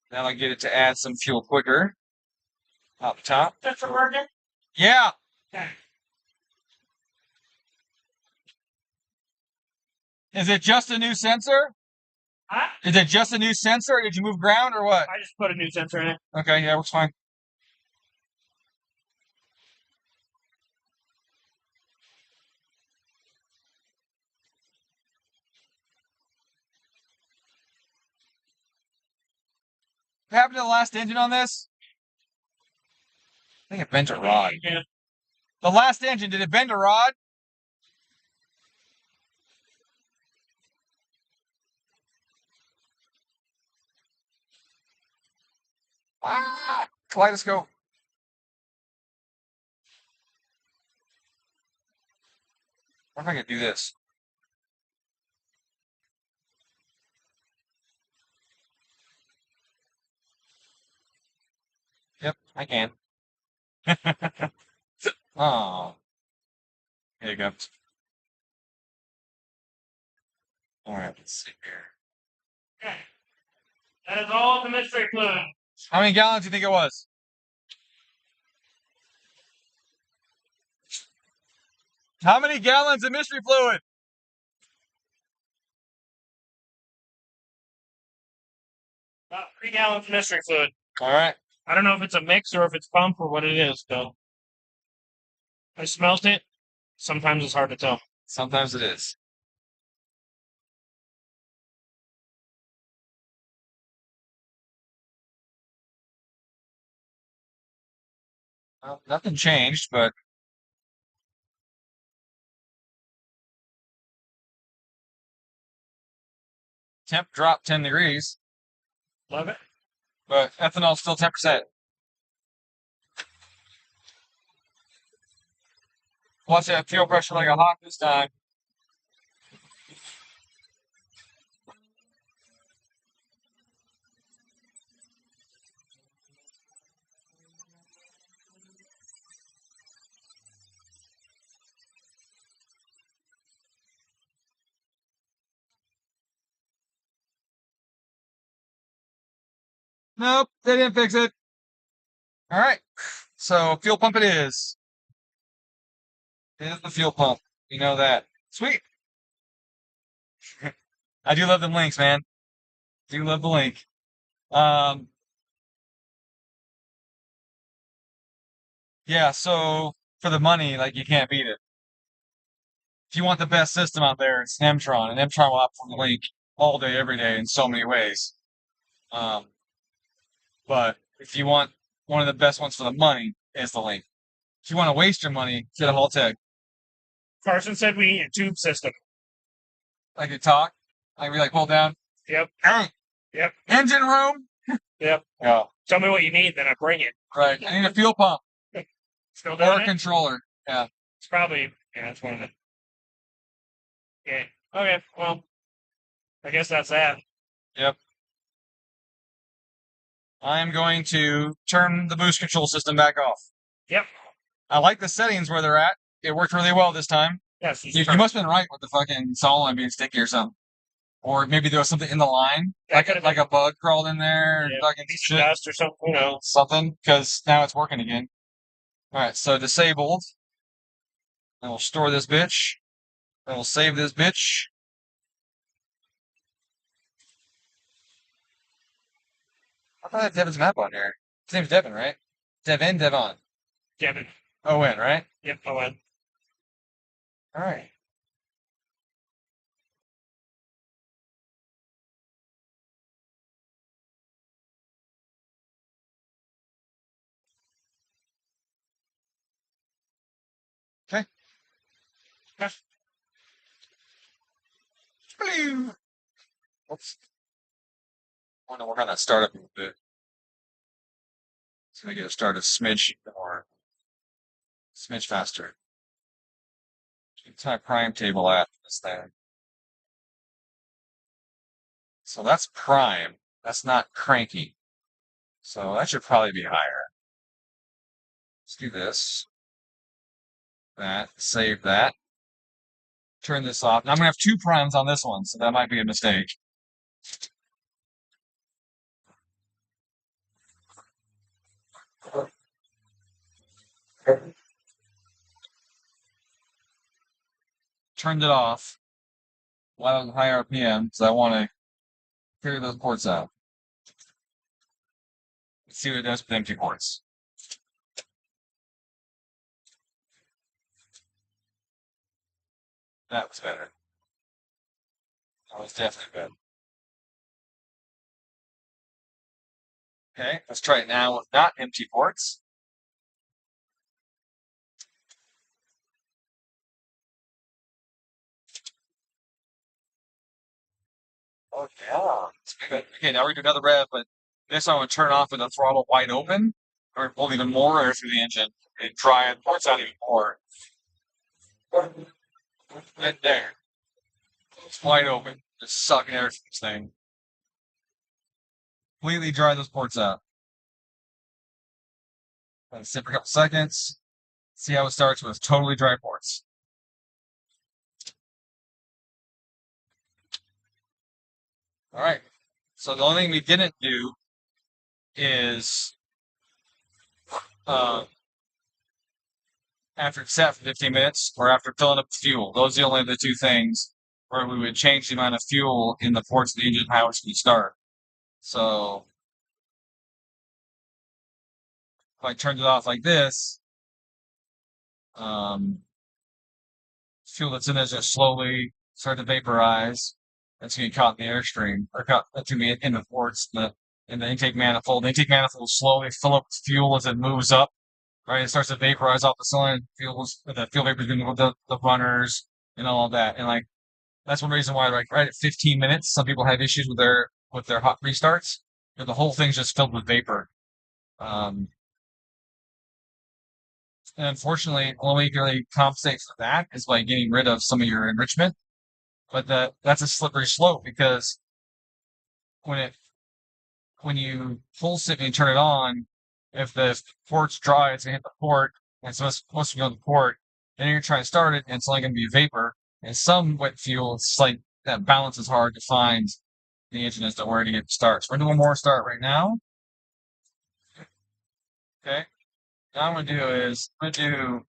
That'll get it to add some fuel quicker. Up top. That's for working? Yeah. Okay. Is it just a new sensor? Huh? Is it just a new sensor, or did you move ground, or what? I just put a new sensor in it. Okay, yeah, works fine. What happened to the last engine on this? I think it bent a rod. Yeah. The last engine, did it bend a rod? Ah, kaleidoscope. I wonder if I could do this. Yep, I can. Oh, here you go. All right, let's see here. Okay. That is all the mystery fluid. How many gallons do you think it was? How many gallons of mystery fluid? About 3 gallons of mystery fluid. All right. I don't know if it's a mix or if it's pump or what it is, though. I smelt it. Sometimes it's hard to tell. Sometimes it is. Well, nothing changed, but temp dropped 10 degrees, Love it. but ethanol's still 10%. Watch that fuel pressure like a hawk this time. Nope, they didn't fix it. All right, so fuel pump it is. It is the fuel pump. You know that. Sweet. I do love them links, man. Do love the link. Um, yeah, so for the money, like you can't beat it. If you want the best system out there, it's an Mtron, and Mtron will outperform the link all day, every day in so many ways. Um, but if you want one of the best ones for the money, it's the link. If you want to waste your money, get a Haltech. Carson said we need a tube system. I could talk. I could be like, hold down. Yep. Yep. Engine room. Yep. Yeah. Tell me what you need, then I bring it. Right. I need a fuel pump Still or doing a it? controller. Yeah. It's probably, yeah, it's one of them. Okay. Okay. Well, I guess that's that. Yep. I'm going to turn the boost control system back off. Yep. I like the settings where they're at. It worked really well this time. Yes. You must have been right with the fucking solenoid being sticky or something. Or maybe there was something in the line, That like could've like a bug crawled in there, Yeah, fucking piece of shit, dust or something. Who knows? something. Because now it's working again. All right, so disabled. And we'll store this bitch. And we'll save this bitch. I thought I had Devin's map on here. His name's Devin, right? Devin, Devon. Devin. O-N, right? Yep. Oh, well. All right. Okay. Oops. I want to work on that startup a little bit. So I get it started a smidge more, smidge faster. What's my prime table at this thing? So that's prime. That's not cranky. So that should probably be higher. Let's do this. That. Save that. turn this off. Now I'm going to have 2 primes on this one, so that might be a mistake. Turned it off. While on high RPM, because I want to clear those ports out. Let's see what it does with empty ports. That was better. That was definitely better. Okay, let's try it now with not empty ports. Oh yeah, it's good. Okay, now we're gonna do another rev, but this I want to turn off with the throttle wide open, or pull even more air through the engine and dry the ports out even more. Right there. It's wide open. Just sucking air through this thing. Completely dry those ports out. Let it sit for a couple seconds. See how it starts with totally dry ports. All right. So the only thing we didn't do is after it's sat for 15 minutes or after filling up the fuel. Those are the only 2 things where we would change the amount of fuel in the ports of the engine, how it's going to start. So if I turned it off like this, fuel that's in there is going to slowly start to vaporize. That's going to get caught in the airstream, or that's going to be in the ports, in the intake manifold. The intake manifold will slowly fill up with fuel as it moves up. Right, it starts to vaporize off the cylinder. The fuel vapor is going to go to the runners and all of that. And like that's one reason why, like right at 15 minutes, some people have issues with their hot restarts. The whole thing's just filled with vapor. And unfortunately, the only way you can really compensate for that is by getting rid of some of your enrichment. But that's a slippery slope because when you full sit and you turn it on, if the port's dry, it's gonna hit the port, and it's supposed to go to the port. Then you're trying to start it, and it's only gonna be vapor. And some wet fuel, it's like that balance is hard to find the engine as to where to get starts. We're doing more start right now. Okay. Now I'm gonna do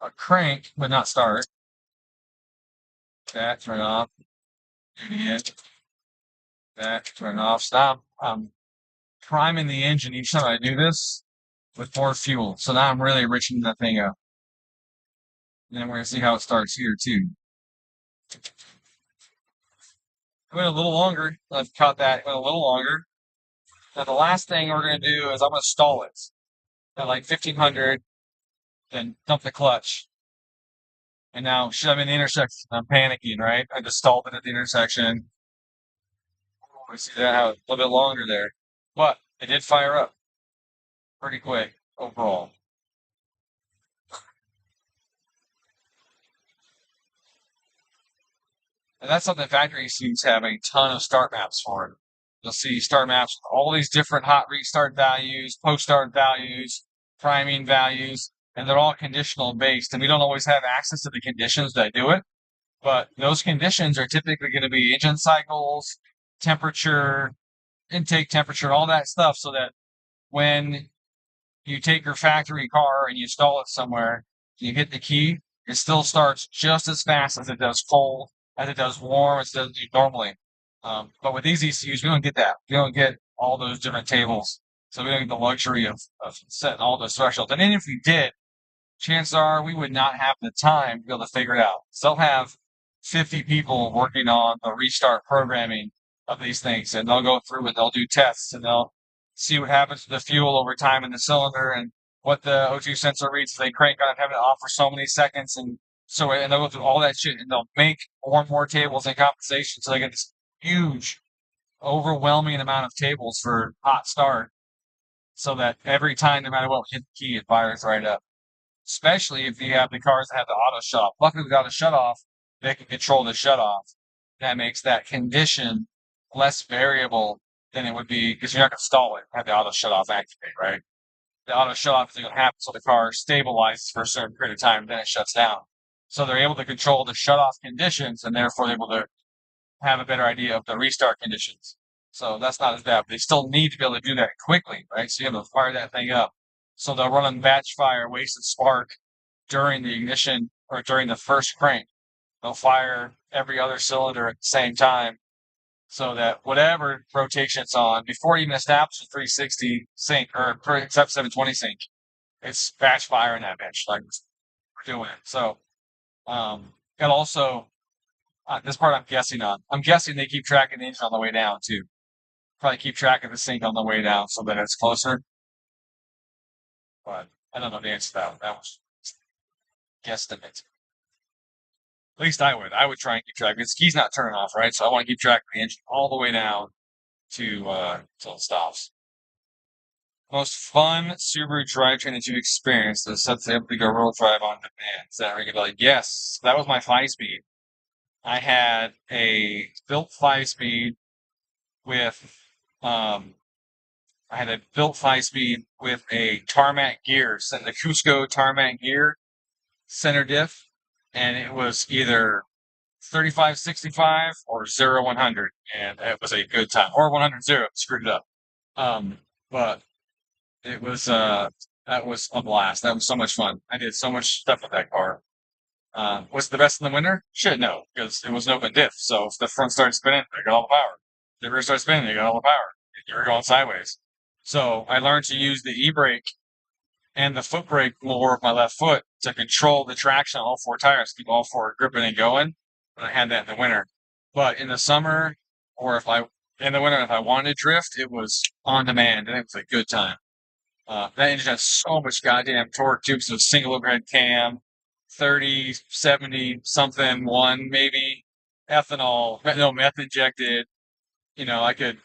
a crank, but not start. That, turn off. Do it again. That, turn off. Stop. I'm priming the engine each time I do this with more fuel. So now I'm really enriching that thing up. And then we're gonna see how it starts here too. It went a little longer. I've caught that. It went a little longer. Now the last thing we're gonna do is I'm gonna stall it at like 1500, then dump the clutch. And now, shit, I'm in the intersection. I'm panicking, right? I just stalled it at the intersection. We see that how a little bit longer there. But it did fire up pretty quick overall. And that's something factory seems to have a ton of start maps for. You'll see start maps with all these different hot restart values, post start values, priming values, and they're all conditional based. And we don't always have access to the conditions that do it. But those conditions are typically going to be engine cycles, temperature, intake temperature, all that stuff, so that when you take your factory car and you install it somewhere, you hit the key, it still starts just as fast as it does cold, as it does warm, as it does normally. But with these ECUs, we don't get that. We don't get all those different tables. So we don't get the luxury of setting all those thresholds. And then if we did, chances are we would not have the time to be able to figure it out. So they'll have 50 people working on the restart programming of these things, and they'll go through and they'll do tests, and they'll see what happens to the fuel over time in the cylinder and what the O2 sensor reads if they crank on it, having it off for so many seconds, and they'll go through all that shit, and they'll make more and more tables in compensation, so they get this huge, overwhelming amount of tables for hot start, so that every time, no matter what, we hit the key, it fires right up. Especially if you have the cars that have the auto shut off. Luckily, without a shut off, they can control the shut off. That makes that condition less variable than it would be because you're not going to stall it, have the auto shut off activate, right? The auto shut off is going to happen so the car stabilizes for a certain period of time, then it shuts down. So they're able to control the shut-off conditions, and therefore they're able to have a better idea of the restart conditions. So that's not as bad. But they still need to be able to do that quickly, right? So you have to fire that thing up. So they'll run on batch fire, wasted spark during the ignition or during the first crank. They'll fire every other cylinder at the same time so that whatever rotation it's on, before it even establishes 360 sync or except 720 sync, it's batch firing that bitch like we're doing it. So, and also, this part I'm guessing on. I'm guessing they keep track of the engine on the way down too. Probably keep track of the sync on the way down so that it's closer. But I don't know the answer to that. That was guesstimate. At least I would. I would try and keep track. Because key's not turning off, right? So I want to keep track of the engine all the way down to till it stops. Most fun Subaru drivetrain that you've experienced is sets able to go roll drive on demand. Is that regular? Yes, that was my 5-speed. I had a built 5-speed with a tarmac gear, the Cusco tarmac gear center diff, and it was either 35-65 or 0-100, and it was a good time. Or 100-0, screwed it up. But it was that was a blast. That was so much fun. I did so much stuff with that car. Was it the best in the winter? Shit, no, because it was an open diff. So if the front started spinning, they got all the power. The rear started spinning, they got all the power. You were going sideways. So I learned to use the e-brake and the foot brake more with my left foot to control the traction on all four tires, keep all four gripping and going. And I had that in the winter. But in the summer, or if I wanted to drift, it was on demand, and it was a good time. That engine has so much goddamn torque too, so single overhead cam, 30, 70, something, one maybe, ethanol, no, meth injected. You know, I could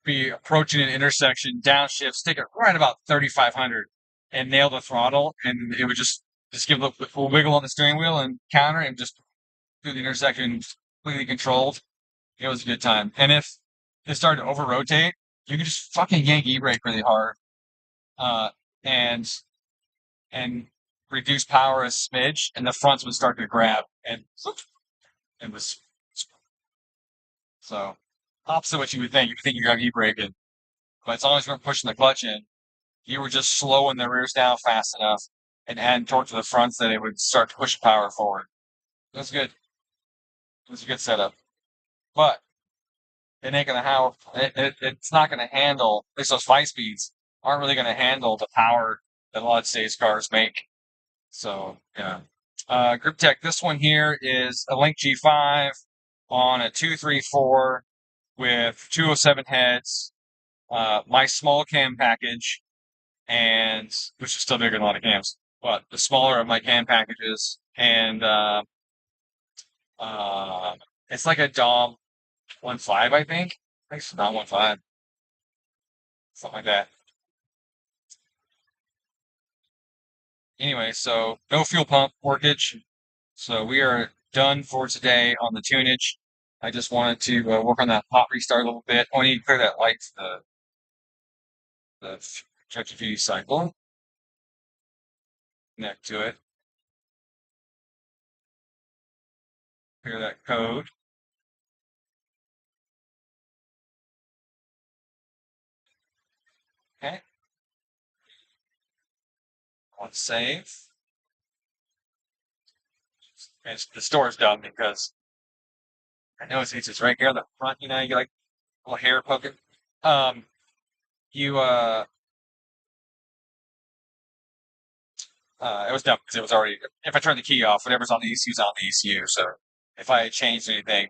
be approaching an intersection, downshift, stick it right about 3,500 and nail the throttle, and it would just give a little wiggle on the steering wheel and counter and just through the intersection completely controlled. It was a good time. And if it started to over rotate, you could just fucking yank e-brake really hard, and reduce power a smidge, and the fronts would start to grab, and it was so opposite what you would think. You would think you have e-braking, but as long as you weren't pushing the clutch in, you were just slowing the rears down fast enough and adding torque to the fronts that it would start to push power forward. It was good. It was a good setup, but it ain't gonna it's not gonna handle. At least those 5-speeds aren't really gonna handle the power that a lot of today's cars make. So yeah. Grip Tech. This one here is a LinkG5 on a 234 with 207 heads. My small cam package, and which is still bigger than a lot of cams, but the smaller of my cam packages, and it's like a Dom 1.5, I think. I think it's Dom 1.5, something like that. Anyway, so no fuel pump workage. So we are done for today on the tunage. I just wanted to work on that hot restart a little bit. I need to clear that light for the JFD cycle. Connect to it. Clear that code. Okay. On save. And the store's done because I know it's just right here on the front, you know, you get like a little hair poking. It was dumb because it was already, if I turned the key off, whatever's on the ECU is on the ECU. So if I had changed anything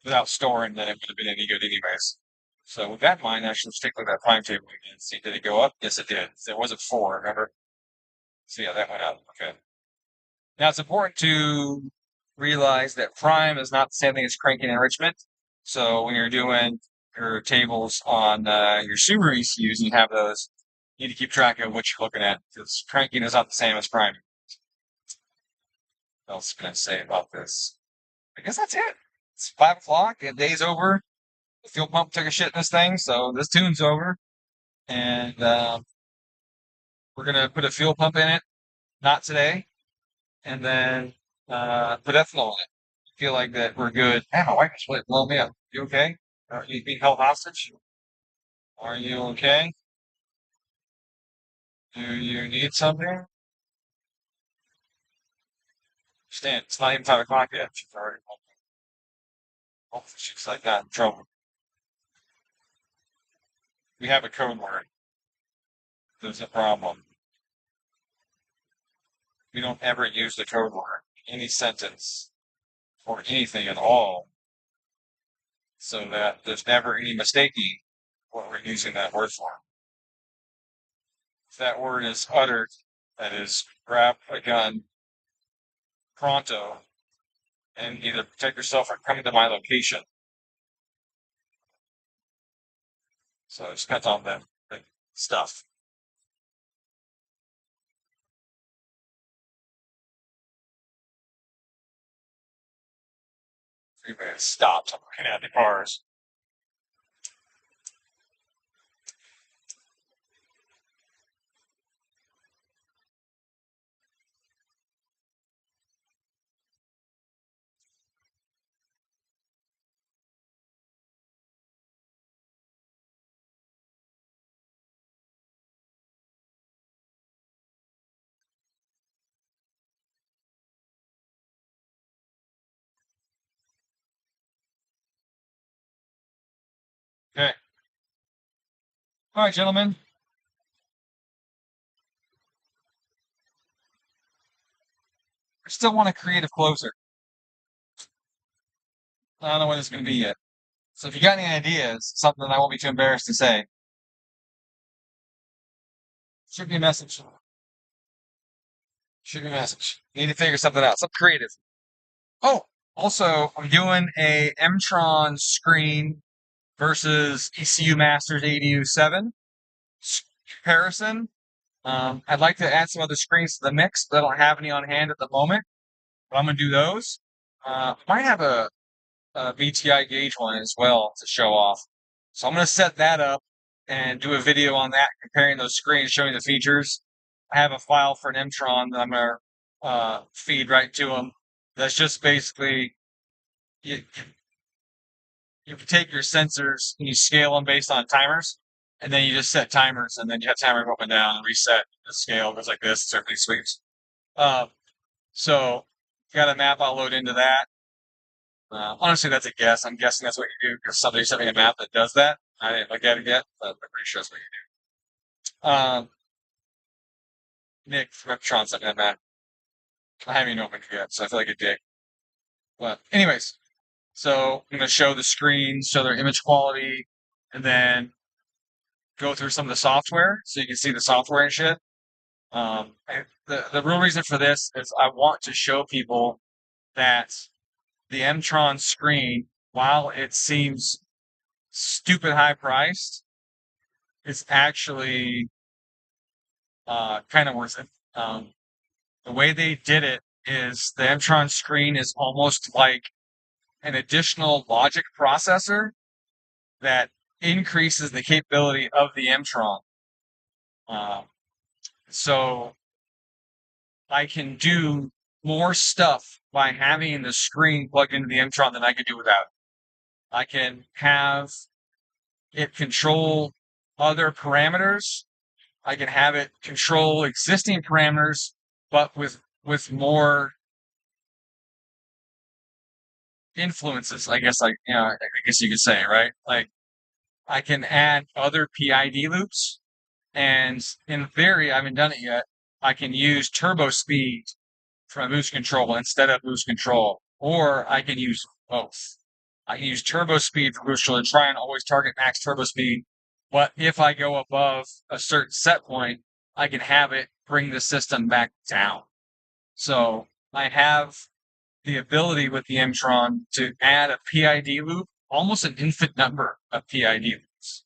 without storing, then it would have been any good anyways. So with that in mind, I should stick with that prime table again. See, did it go up? Yes, it did. So it was at 4, remember? So yeah, that went up. Okay. Now it's important to realize that prime is not the same thing as cranking enrichment. So when you're doing your tables on your Subaru ECUs and you have those, you need to keep track of what you're looking at because cranking is not the same as priming. What else can I say about this? I guess that's it. It's 5 o'clock. The day's over. The fuel pump took a shit in this thing, so this tune's over. And we're going to put a fuel pump in it. Not today. and then put ethanol in it. Feel like that we're good. Man, my wife is really blowing me up. You okay? Are you being held hostage? Are you okay? Do you need something? Stand. It's not even 5 o'clock yet. She's already home. Hopefully she's like not in trouble. We have a code word. There's a problem. We don't ever use the code word in any sentence or anything at all, so that there's never any mistaking what we're using that word for. If that word is uttered, that is, grab a gun pronto and either protect yourself or come to my location. So it depends on the stuff. Everybody stops. I'm looking at the cars. Okay. All right, gentlemen. I still want a creative closer. I don't know what it's going to be yet. So if you got any ideas, something I won't be too embarrassed to say, shoot me a message. Shoot me a message. Need to figure something out. Something creative. Oh, also, I'm doing a Mtron screen versus ECU Masters ADU 7 comparison. I'd like to add some other screens to the mix, but I don't have any on hand at the moment. But I'm going to do those. Might have a VTI gauge one as well to show off. So I'm going to set that up and do a video on that, comparing those screens, showing the features. I have a file for an Mtron that I'm going to feed right to them. That's just basically you take your sensors and you scale them based on timers, and then you just set timers, and then you have timers up and down and reset the scale. Goes like this, it's everything sweeps. So got a map I'll load into that. Honestly, that's a guess. I'm guessing that's what you do because somebody sent me a map that does that. I didn't look at it yet, but I'm pretty sure that's what you do. Nick from Eptron sent me that map. I haven't even opened it yet, so I feel like a dick. But anyways, so I'm going to show the screens, show their image quality, and then go through some of the software so you can see the software and shit. The real reason for this is I want to show people that the Mtron screen, while it seems stupid high priced, it's actually kind of worth it. The way they did it is the Mtron screen is almost like an additional logic processor that increases the capability of the Mtron. So I can do more stuff by having the screen plugged into the Mtron than I could do without. I can have it control other parameters. I can have it control existing parameters, but with more influences, I guess, like, I guess you could say, right? Like, I can add other PID loops, and in theory, I haven't done it yet, I can use turbo speed from boost control instead of boost control, or I can use both. I can use turbo speed for boost control to try and always target max turbo speed, but if I go above a certain set point, I can have it bring the system back down. So I have the ability with the Mtron to add a PID loop, almost an infinite number of PID loops,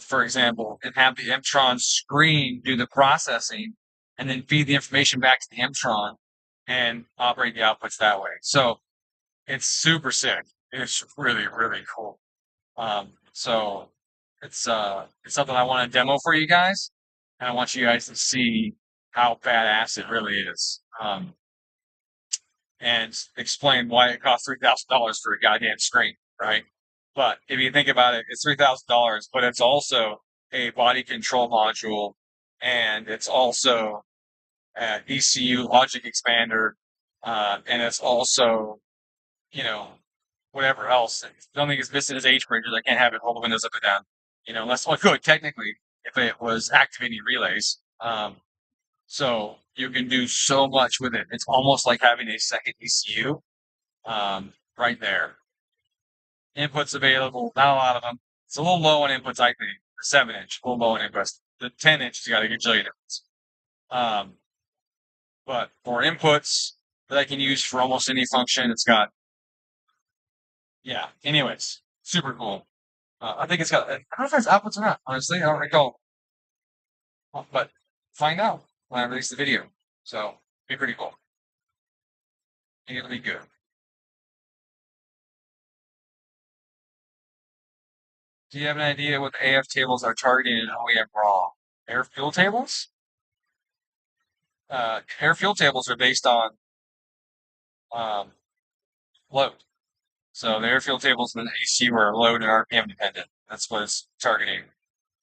for example, and have the Mtron screen do the processing and then feed the information back to the Mtron and operate the outputs that way. So it's super sick. It's really, really cool. So it's something I want to demo for you guys, and I want you guys to see how badass it really is. and explain why it costs $3,000 for a goddamn screen, right? But if you think about it, it's $3,000, but it's also a body control module, and it's also an ECU logic expander, and it's also, you know, whatever else. The only thing it's missing is H bridges. I can't have it hold the windows up and down. Unless well, I could technically if it was activating relays. So you can do so much with it. It's almost like having a second ECU right there. Inputs available, not a lot of them. It's a little low on inputs, I think. The 7-inch, a little low on inputs. The 10-inch, you got a gajillion inputs. But for inputs that I can use for almost any function, it's got, yeah. Anyways, super cool. I think it's got, I don't know if it has outputs or not, honestly. I don't recall. But find out when I release the video. So, be pretty cool. I think it'll be good. Do you have an idea what the AF tables are targeting in OEM raw? Air fuel tables? Air fuel tables are based on load. So the air fuel tables in the AC were load and RPM dependent. That's what it's targeting.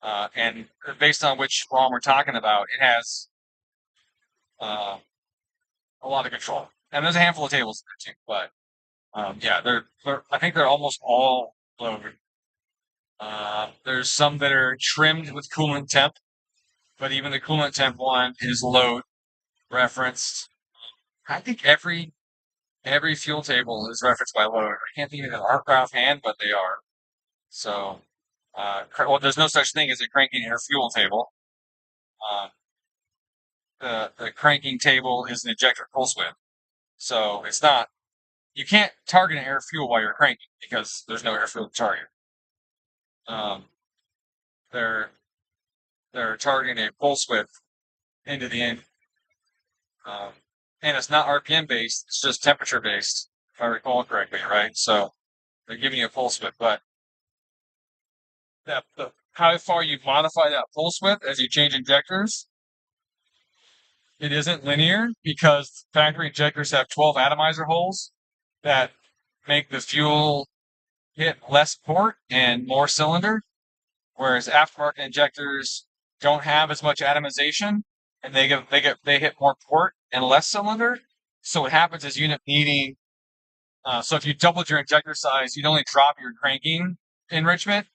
And based on which ROM we're talking about, it has a lot of control. And there's a handful of tables in there too, but yeah, I think they're almost all load. There's some that are trimmed with coolant temp, but even the coolant temp one is load referenced. I think every fuel table is referenced by load. I can't think of an arc offhand, but they are. So, well, there's no such thing as a cranking air fuel table. The cranking table is an injector pulse width. So it's not, you can't target an air fuel while you're cranking because there's no air fuel to target. They're targeting a pulse width into the end. And it's not RPM based, it's just temperature based, if I recall correctly, right? So they're giving you a pulse width, but how far you modify that pulse width as you change injectors, it isn't linear because factory injectors have 12 atomizer holes that make the fuel hit less port and more cylinder, whereas aftermarket injectors don't have as much atomization and they hit more port and less cylinder. So what happens is you end up needing, so if you doubled your injector size, you'd only drop your cranking enrichment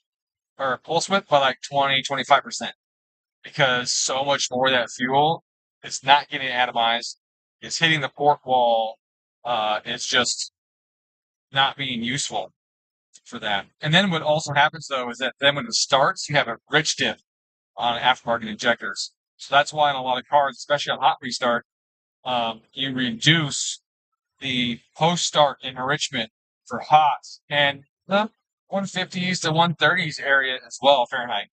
or pulse width by like 20-25% because so much more of that fuel is not getting atomized. It's hitting the port wall. It's just not being useful for that. And then what also happens though is that then when it starts, you have a rich dip on aftermarket injectors. So that's why in a lot of cars, especially on hot restart, you reduce the post-start enrichment for hots and the 150s to 130s area as well, Fahrenheit.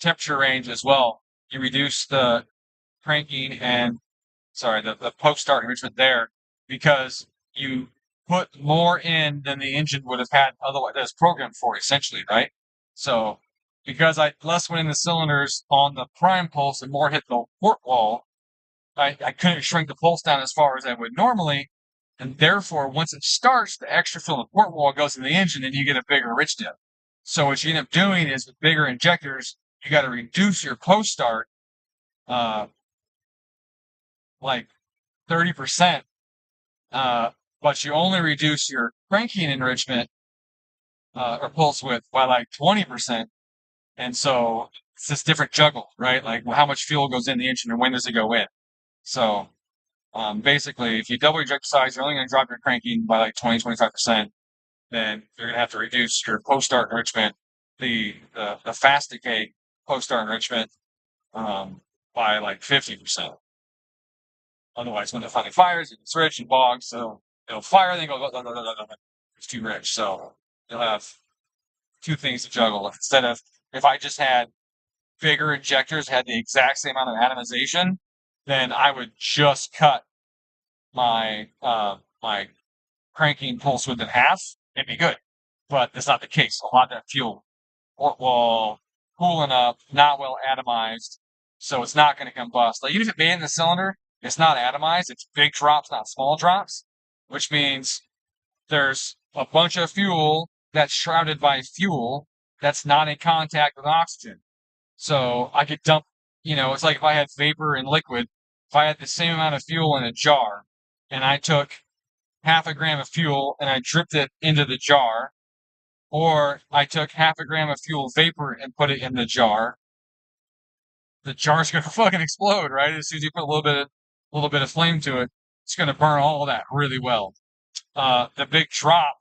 Temperature range as well. You reduce the cranking and, the post-start enrichment there because you put more in than the engine would have had otherwise. That's programmed for, essentially, right? So because less went in the cylinders on the prime pulse and more hit the port wall, I couldn't shrink the pulse down as far as I would normally, and therefore, once it starts, the extra fuel in the port wall goes in the engine, and you get a bigger rich dip. So what you end up doing is with bigger injectors, you got to reduce your post start, like 30%, but you only reduce your cranking enrichment or pulse width by like 20%. And so it's this different juggle, right? Like how much fuel goes in the engine and when does it go in? So basically, if you double your injector size, you're only going to drop your cranking by like 20-25%. Then you're going to have to reduce your post-start enrichment, the fast decay post-start enrichment by like 50%. Otherwise, when it finally fires, it's rich and bogs, so it'll fire, then go, it's too rich. So you'll have two things to juggle. Instead of, if I just had bigger injectors, had the exact same amount of atomization, then I would just cut my my cranking pulse width in half and be good. But that's not the case. A lot of that fuel port wall cooling up, not well atomized, so it's not going to combust. Like even if it made in the cylinder, it's not atomized. It's big drops, not small drops. which means there's a bunch of fuel that's shrouded by fuel that's not in contact with oxygen. So I could dump, it's like if I had vapor and liquid, if I had the same amount of fuel in a jar and I took half a gram of fuel and I dripped it into the jar, or I took half a gram of fuel vapor and put it in the jar's gonna fucking explode, right? As soon as you put a little bit of flame to it, it's gonna burn all of that really well. The big drop,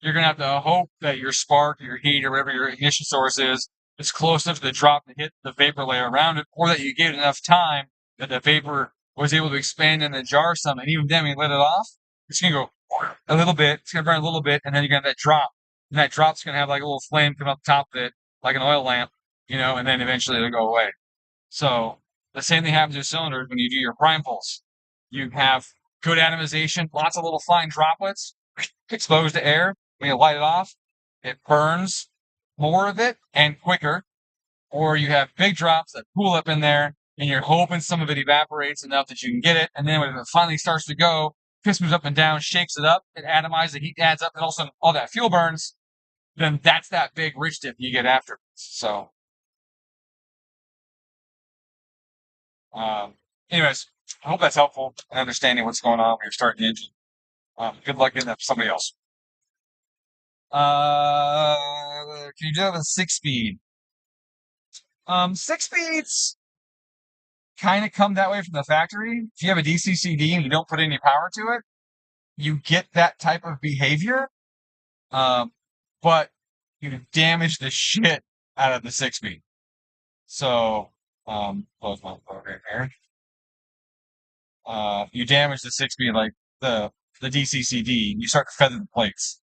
you're gonna have to hope that your spark, your heat, or whatever your ignition source is close enough to the drop to hit the vapor layer around it, or that you gave it enough time that the vapor was able to expand in the jar some, and even then when you let it off, it's gonna go a little bit, it's gonna burn a little bit, and then you're gonna have that drop. And that drop's gonna have like a little flame come up top of it, like an oil lamp, and then eventually it'll go away. So the same thing happens with cylinders when you do your prime pulse. You have good atomization, lots of little fine droplets exposed to air. When you light it off, it burns more of it and quicker. Or you have big drops that pool up in there, and you're hoping some of it evaporates enough that you can get it. And then when it finally starts to go, piss moves up and down, shakes it up, it atomizes, the heat adds up, and all of a sudden all that fuel burns. Then that's that big rich dip you get after. So, anyways, I hope that's helpful in understanding what's going on when you're starting the engine. Good luck getting that for somebody else. Can you do it with 6-speed? 6-speeds kind of come that way from the factory. If you have a DCCD and you don't put any power to it, you get that type of behavior. But you damage the shit out of the 6-speed. So, close my program here. You damage the 6-speed like the DCCD, and you start to feather the plates.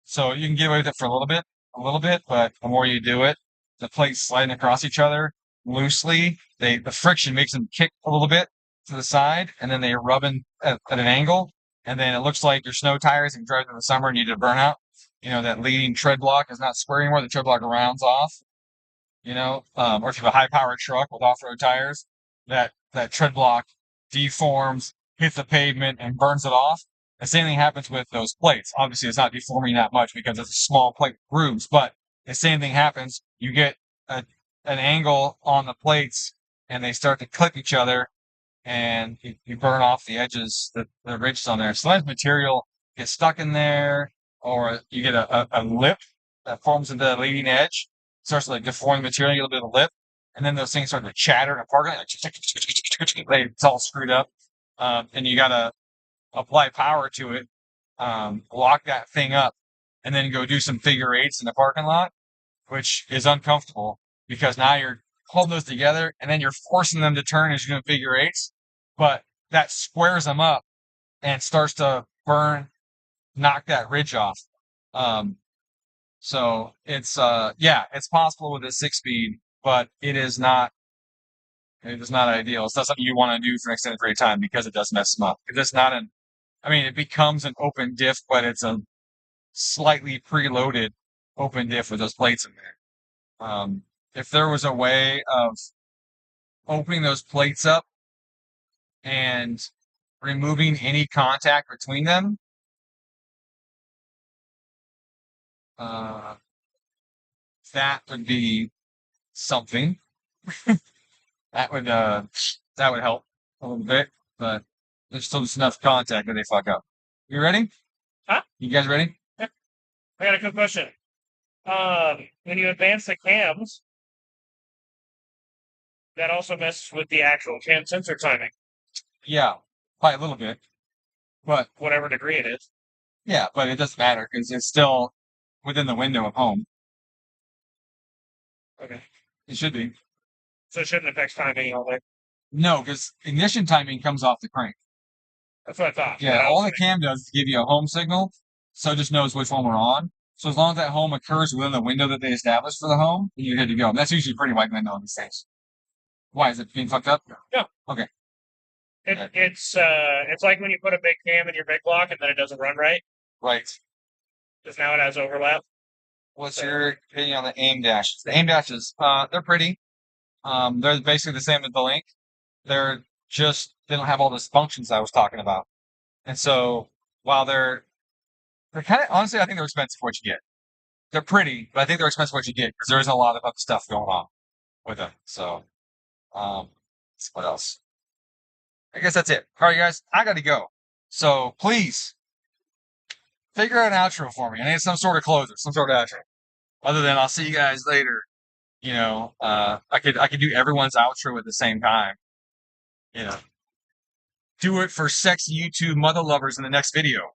So you can get away with it for a little bit, but the more you do it, the plates sliding across each other loosely, the friction makes them kick a little bit to the side, and then they're rubbing at an angle, and then it looks like your snow tires, and you drive in the summer and you did a burnout. That leading tread block is not square anymore, the tread block rounds off, or if you have a high-powered truck with off-road tires, that tread block deforms, hits the pavement, and burns it off. The same thing happens with those plates. Obviously, it's not deforming that much because it's a small plate with grooves, but the same thing happens. You get an angle on the plates, and they start to clip each other, and you burn off the edges, the ridges on there. Sometimes material gets stuck in there, or you get a lip that forms into the leading edge, starts to like deform the material, you get a little bit of a lip, and then those things start to chatter in a parking lot. It's all screwed up, and you gotta apply power to it, lock that thing up, and then go do some figure eights in the parking lot, which is uncomfortable because now you're holding those together and then you're forcing them to turn as you're doing figure eights, but that squares them up and starts to burn, knock that ridge off. So it's it's possible with a 6-speed, but it is not ideal. It's not something you want to do for an extended period of time because it does mess them up. It's not it becomes an open diff, but it's a slightly preloaded open diff with those plates in there. If there was a way of opening those plates up and removing any contact between them, that would be something. that would help a little bit, but there's still just enough contact that they fuck up. You ready? Huh? You guys ready? Yeah. I got a quick question. When you advance the cams, that also messes with the actual cam sensor timing. Yeah, by a little bit, but whatever degree it is. Yeah, but it doesn't matter because it's still within the window of home. Okay. It should be. So it shouldn't affect timing all day. No, because ignition timing comes off the crank. That's what I thought. Yeah, all the cam does is give you a home signal, so it just knows which one we're on. So as long as that home occurs within the window that they established for the home, you're good to go. And that's usually pretty wide window these days. Why is it being fucked up? No. Okay. It's like when you put a big cam in your big block and then it doesn't run right. Right. Because now it has overlap. What's your opinion on the aim dashes? The aim dashes, they're pretty. They're basically the same as the Link. They don't have all those functions I was talking about. And so while they're kind of, honestly, I think they're expensive for what you get. They're pretty, but I think they're expensive for what you get because there isn't a lot of other stuff going on with them. So, um, what else? I guess that's it. All right, guys, I got to go. So please figure out an outro for me. I need some sort of closer, some sort of outro. Other than I'll see you guys later. I could do everyone's outro at the same time. You know, do it for sexy YouTube mother lovers in the next video.